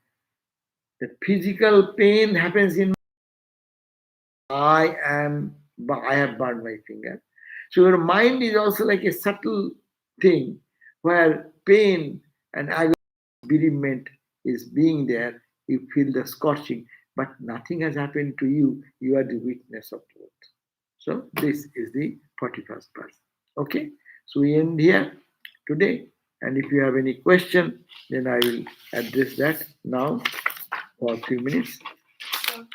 the physical pain happens in I have burned my finger. So your mind is also like a subtle thing where pain and agony, bereavement is being there. You feel the scorching, but nothing has happened to you. You are the witness of both. So this is the 41st verse. Okay, so we end here today. And if you have any question, then I will address that now for a few minutes.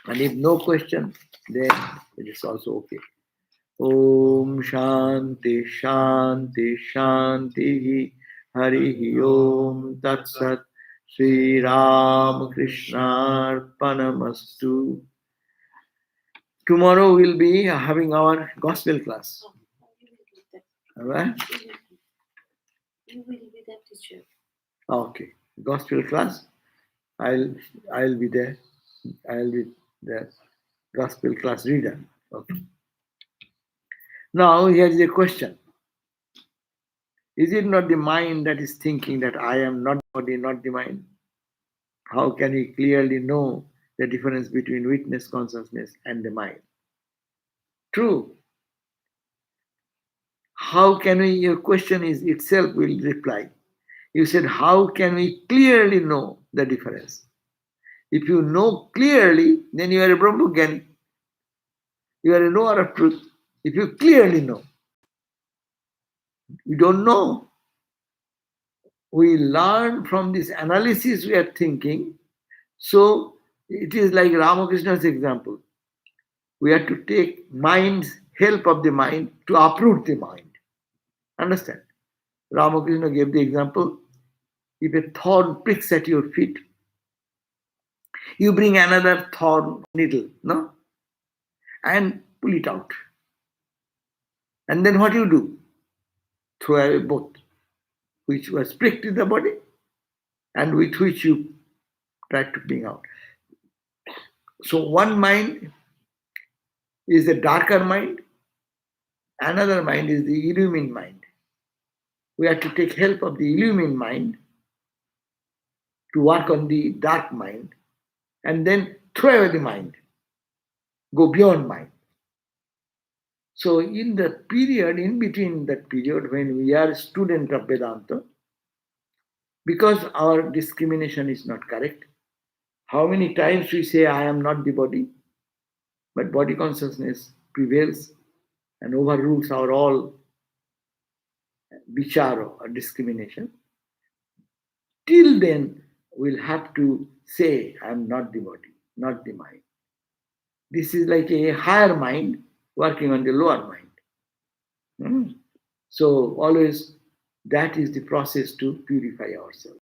And if no question, then it is also okay. Om Shanti Shanti Shanti Hari Om Tat Sat Sri Ram Krishna Arpanamastu. Tomorrow we'll be having our gospel class. Alright? You will be the teacher. Okay. Gospel class. I'll be there. I'll be the gospel class reader. Okay. Now here is a question. Is it not the mind that is thinking that I am not body, not the mind? How can we clearly know the difference between witness consciousness and the mind? True. How can we, your question is itself will reply. You said, how can we clearly know the difference? If you know clearly, then you are a Brahmagyan. You are a knower of truth. If you clearly know, you don't know. We learn from this analysis we are thinking. So it is like Ramakrishna's example. We have to take mind's help of the mind to uproot the mind. Understand? Ramakrishna gave the example. If a thorn pricks at your feet, you bring another thorn needle, no? And pull it out. And then what you do? Throw away both, which was pricked in the body and with which you try to bring out. So one mind is the darker mind, another mind is the illumined mind. We have to take help of the illumined mind to work on the dark mind and then throw away the mind, go beyond mind. So in the period, in between that period when we are student of Vedanta, because our discrimination is not correct, how many times we say, I am not the body, but body consciousness prevails and overrules our all vichara or discrimination. Till then, we'll have to say, I am not the body, not the mind. This is like a higher mind working on the lower mind. So always that is the process to purify ourselves.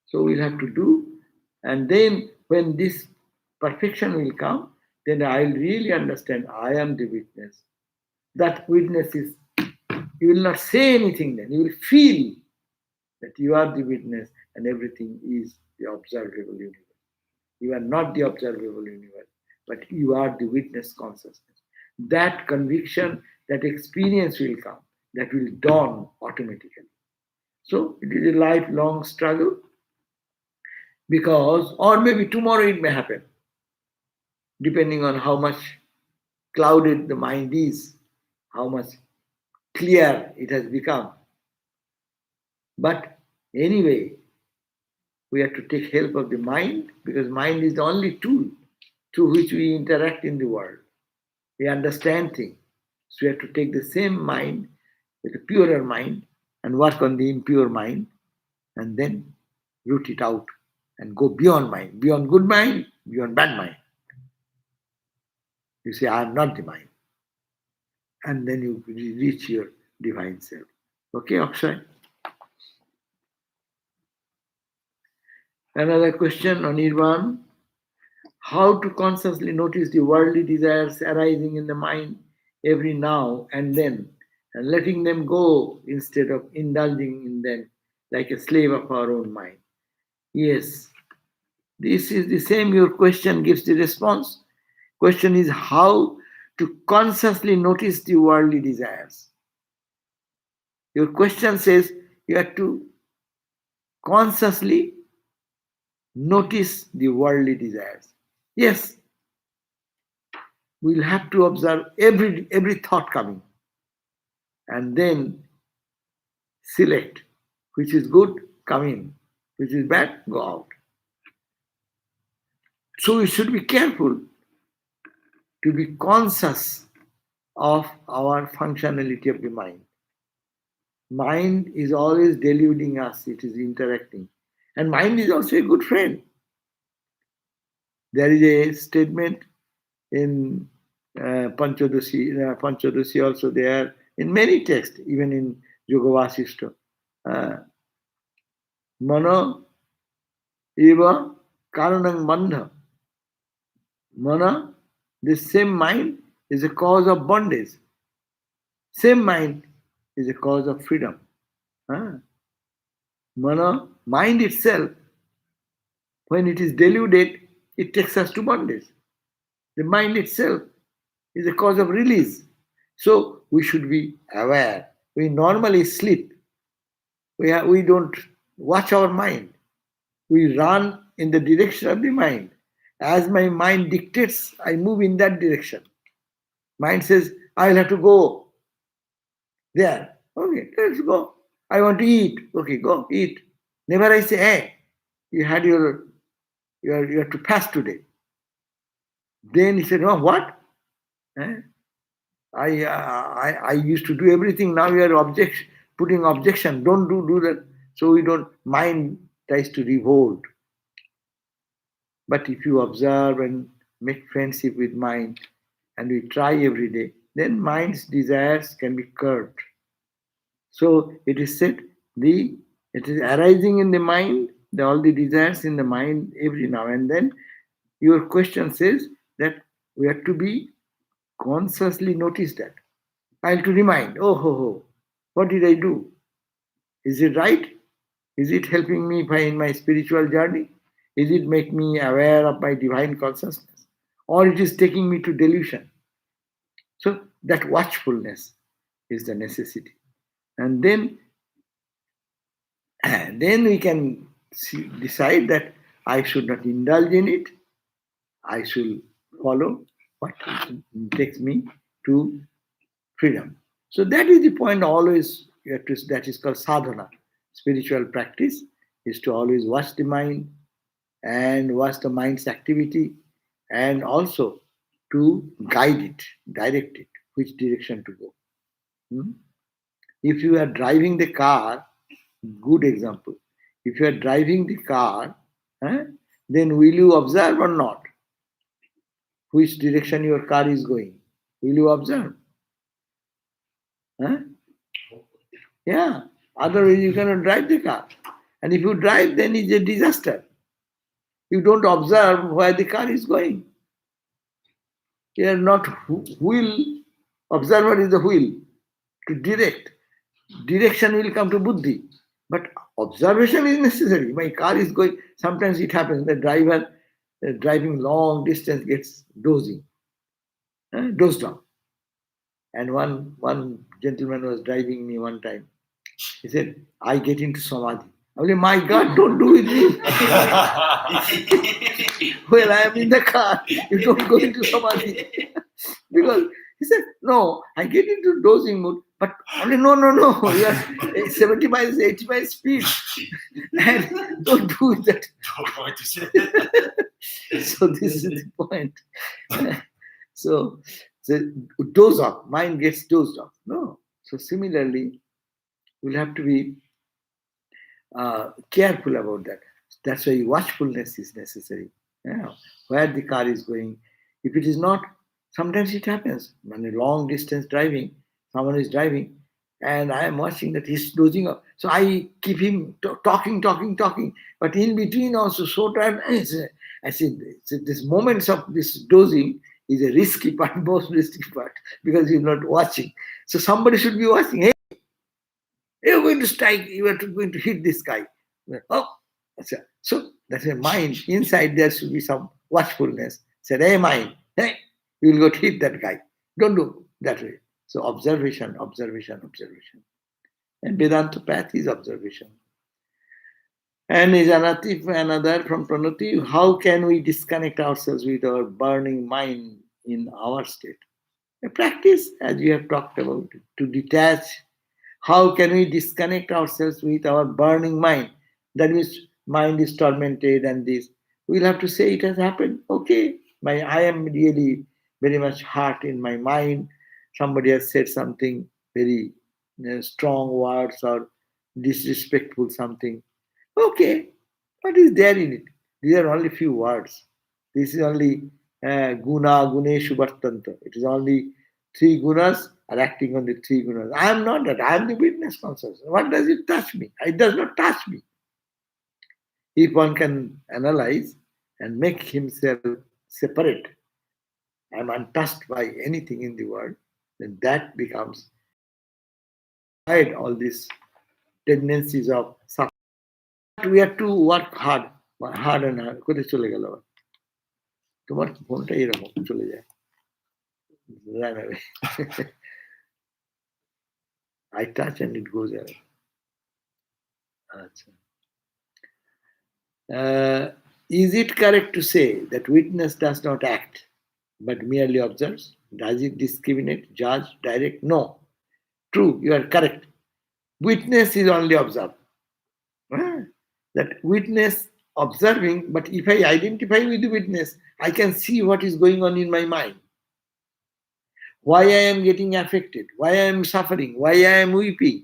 So we'll have to do, and then when this perfection will come, then I'll really understand I am the witness. That witness is, you will not say anything then, you will feel that you are the witness and everything is the observable universe. You are not the observable universe, but you are the witness consciousness. That conviction, that experience will come, that will dawn automatically. So it is a lifelong struggle because, or maybe tomorrow it may happen, depending on how much clouded the mind is, how much clear it has become. But anyway, we have to take help of the mind because mind is the only tool through which we interact in the world. We understand things. So we have to take the same mind with a purer mind and work on the impure mind and then root it out and go beyond mind, beyond good mind, beyond bad mind. You say, I am not the mind. And then you reach your divine self. Okay, Akshay? Another question on Nirvana. How to consciously notice the worldly desires arising in the mind every now and then and letting them go instead of indulging in them like a slave of our own mind. Yes, this is the same. Your question gives the response. Question is how to consciously notice the worldly desires. Your question says you have to consciously notice the worldly desires. Yes, we'll have to observe every thought coming and then select which is good, come in, which is bad, go out. So we should be careful to be conscious of our functionality of the mind. Mind is always deluding us, it is interacting. And mind is also a good friend. There is a statement in Panchadoshi also there, in many texts, even in Yoga Vasishta. Mana eva karanang bandha. Mana, the same mind is a cause of bondage. Same mind is a cause of freedom. Mana, mind itself, when it is deluded, it takes us to bondage. The mind itself is a cause of release. So we should be aware. We normally sleep. We don't watch our mind. We run in the direction of the mind. As my mind dictates, I move in that direction. Mind says, I'll have to go there. Okay, let's go. I want to eat. Okay, go eat. Never I say, hey, you have to fast today. Then he said, oh, what? I used to do everything. Now you are putting objection. Don't do that. So we don't. Mind tries to revolt. But if you observe and make friendship with mind, and we try every day, then mind's desires can be curbed. So it is said the It is arising in the mind, all the desires in the mind every now and then. Your question says that we have to be consciously notice that. I have to remind, oh, ho, ho, what did I do? Is it right? Is it helping me in my spiritual journey? Is it make me aware of my divine consciousness? Or it is taking me to delusion? So that watchfulness is the necessity. And then, then we can decide that I should not indulge in it. I should follow what takes me to freedom. So that is the point always you have to, that is called sadhana. Spiritual practice is to always watch the mind and watch the mind's activity and also to guide it, direct it, which direction to go. Hmm? If you are driving the car, good example. If you are driving the car, then will you observe or not? Which direction your car is going? Will you observe? Huh? Yeah. Otherwise, you cannot drive the car. And if you drive, then it's a disaster. You don't observe where the car is going. You are not wheel. Observer is the wheel to direct. Direction will come to buddhi. But observation is necessary. My car is going. Sometimes it happens. The driver driving long distance gets dozing, dozed off. And one gentleman was driving me one time. He said, I get into samadhi. I said, my God, don't do with me. Well, I am in the car. You don't go into samadhi. Because he said, no, I get into dozing mood. But only no. You are 70 miles, 80 miles speed. And don't do that. So this is the point. So doze off. Mind gets dozed off. No. So similarly, we'll have to be careful about that. That's why watchfulness is necessary. Yeah. Where the car is going. If it is not, sometimes it happens. When a long distance driving, someone is driving, and I am watching that he's dozing off. So I keep him talking. But in between also, so tired. I said, this moments of this dozing is a risky part, most risky part, because you're not watching. So somebody should be watching. Hey, you're going to strike, you are going to hit this guy. Oh, so that's a mind. Inside there should be some watchfulness. Said, hey, mind, hey, you will go to hit that guy. Don't do that way. So observation. And Vedanta path is observation. And is another from Pranati, how can we disconnect ourselves with our burning mind in our state? A practice, as we have talked about, to detach. How can we disconnect ourselves with our burning mind? That means mind is tormented and this. We'll have to say it has happened. Okay, I am really very much hurt in my mind. Somebody has said something very strong words or disrespectful something. Okay, what is there in it? These are only few words. This is only guna, guneshu vartanta. It is only three gunas are acting on the three gunas. I am not that. I am the witness consciousness. What does it touch me? It does not touch me. If one can analyze and make himself separate, I am untouched by anything in the world, then that becomes hide all these tendencies of suffering. We have to work hard and hard. কোথায় চলে গেল আবার? তোমার ফোনটা এরকম চলে যায়। Ran away. I touch and it goes away. Is it correct to say that witness does not act but merely observes? Does it discriminate, judge, direct? No. True, you are correct. Witness is only observed. That witness observing, but if I identify with the witness, I can see what is going on in my mind. Why I am getting affected, why I am suffering, why I am weeping,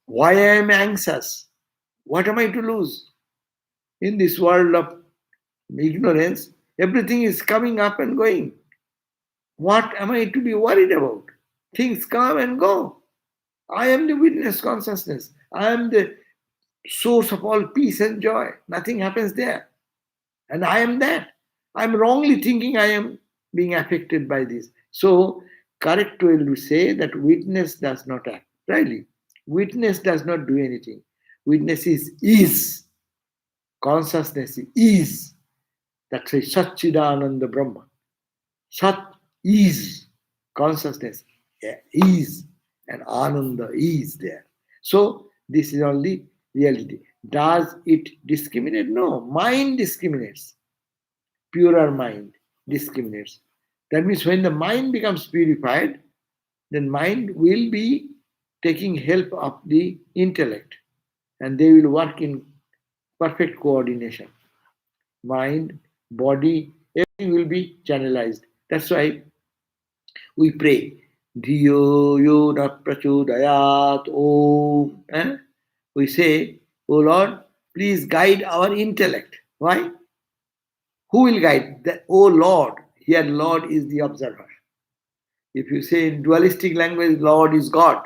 why I am anxious. What am I to lose? In this world of ignorance, everything is coming up and going. What am I to be worried about? Things come and go. I am the witness consciousness. I am the source of all peace and joy. Nothing happens there. And I am that. I'm wrongly thinking I am being affected by this. So, correct will say that witness does not act. Really, witness does not do anything. Witness is. Consciousness is. That's a Satchidananda Brahma. Sat is. Consciousness is. And Ananda is there. So, this is only reality. Does it discriminate? No. Mind discriminates. Purer mind discriminates. That means when the mind becomes purified, then mind will be taking help of the intellect and they will work in perfect coordination. Mind, body, everything will be channelized. That's why we pray. Dhiyo yo na prachodayat om. We say, O Lord, please guide our intellect. Why? Who will guide? O Lord. Here, Lord is the observer. If you say in dualistic language, Lord is God.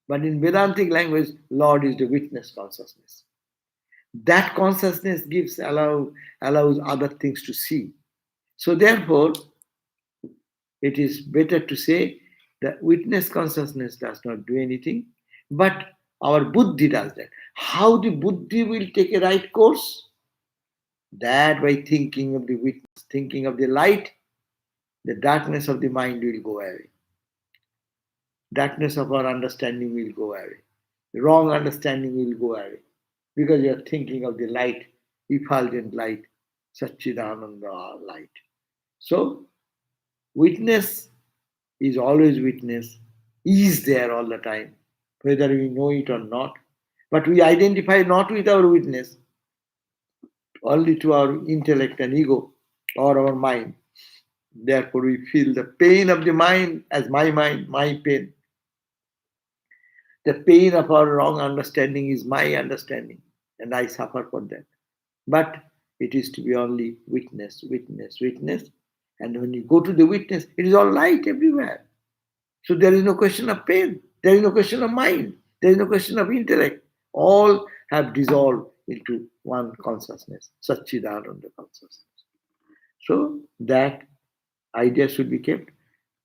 But in Vedantic language, Lord is the witness consciousness. That consciousness allows other things to see. So therefore, it is better to say that witness consciousness does not do anything, but our buddhi does that. How the buddhi will take a right course? That by thinking of the witness, thinking of the light, the darkness of the mind will go away. Darkness of our understanding will go away. The wrong understanding will go away. Because you are thinking of the light, effulgent light, Satchidananda light. So, witness is always witness, is there all the time, whether we know it or not. But we identify not with our witness, only to our intellect and ego or our mind. Therefore, we feel the pain of the mind as my mind, my pain. The pain of our wrong understanding is my understanding, and I suffer for that. But it is to be only witness, witness, witness. And when you go to the witness, it is all light everywhere. So there is no question of pain, there is no question of mind, there is no question of intellect. All have dissolved into one consciousness, Satchidananda consciousness. So that idea should be kept.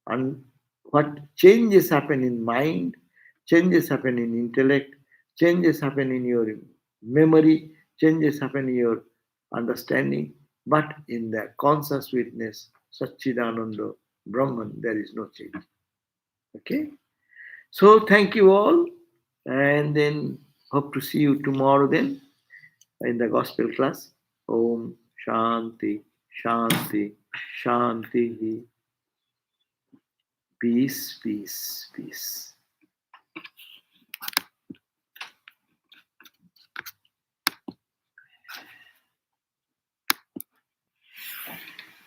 And what changes happen in mind, changes happen in intellect, changes happen in your memory, changes happen in your understanding, but in the conscious witness, Satchidananda Brahman, there is no change. Okay? So thank you all, and then hope to see you tomorrow then in the gospel class. Om Shanti, Shanti, Shanti. Peace, peace, peace.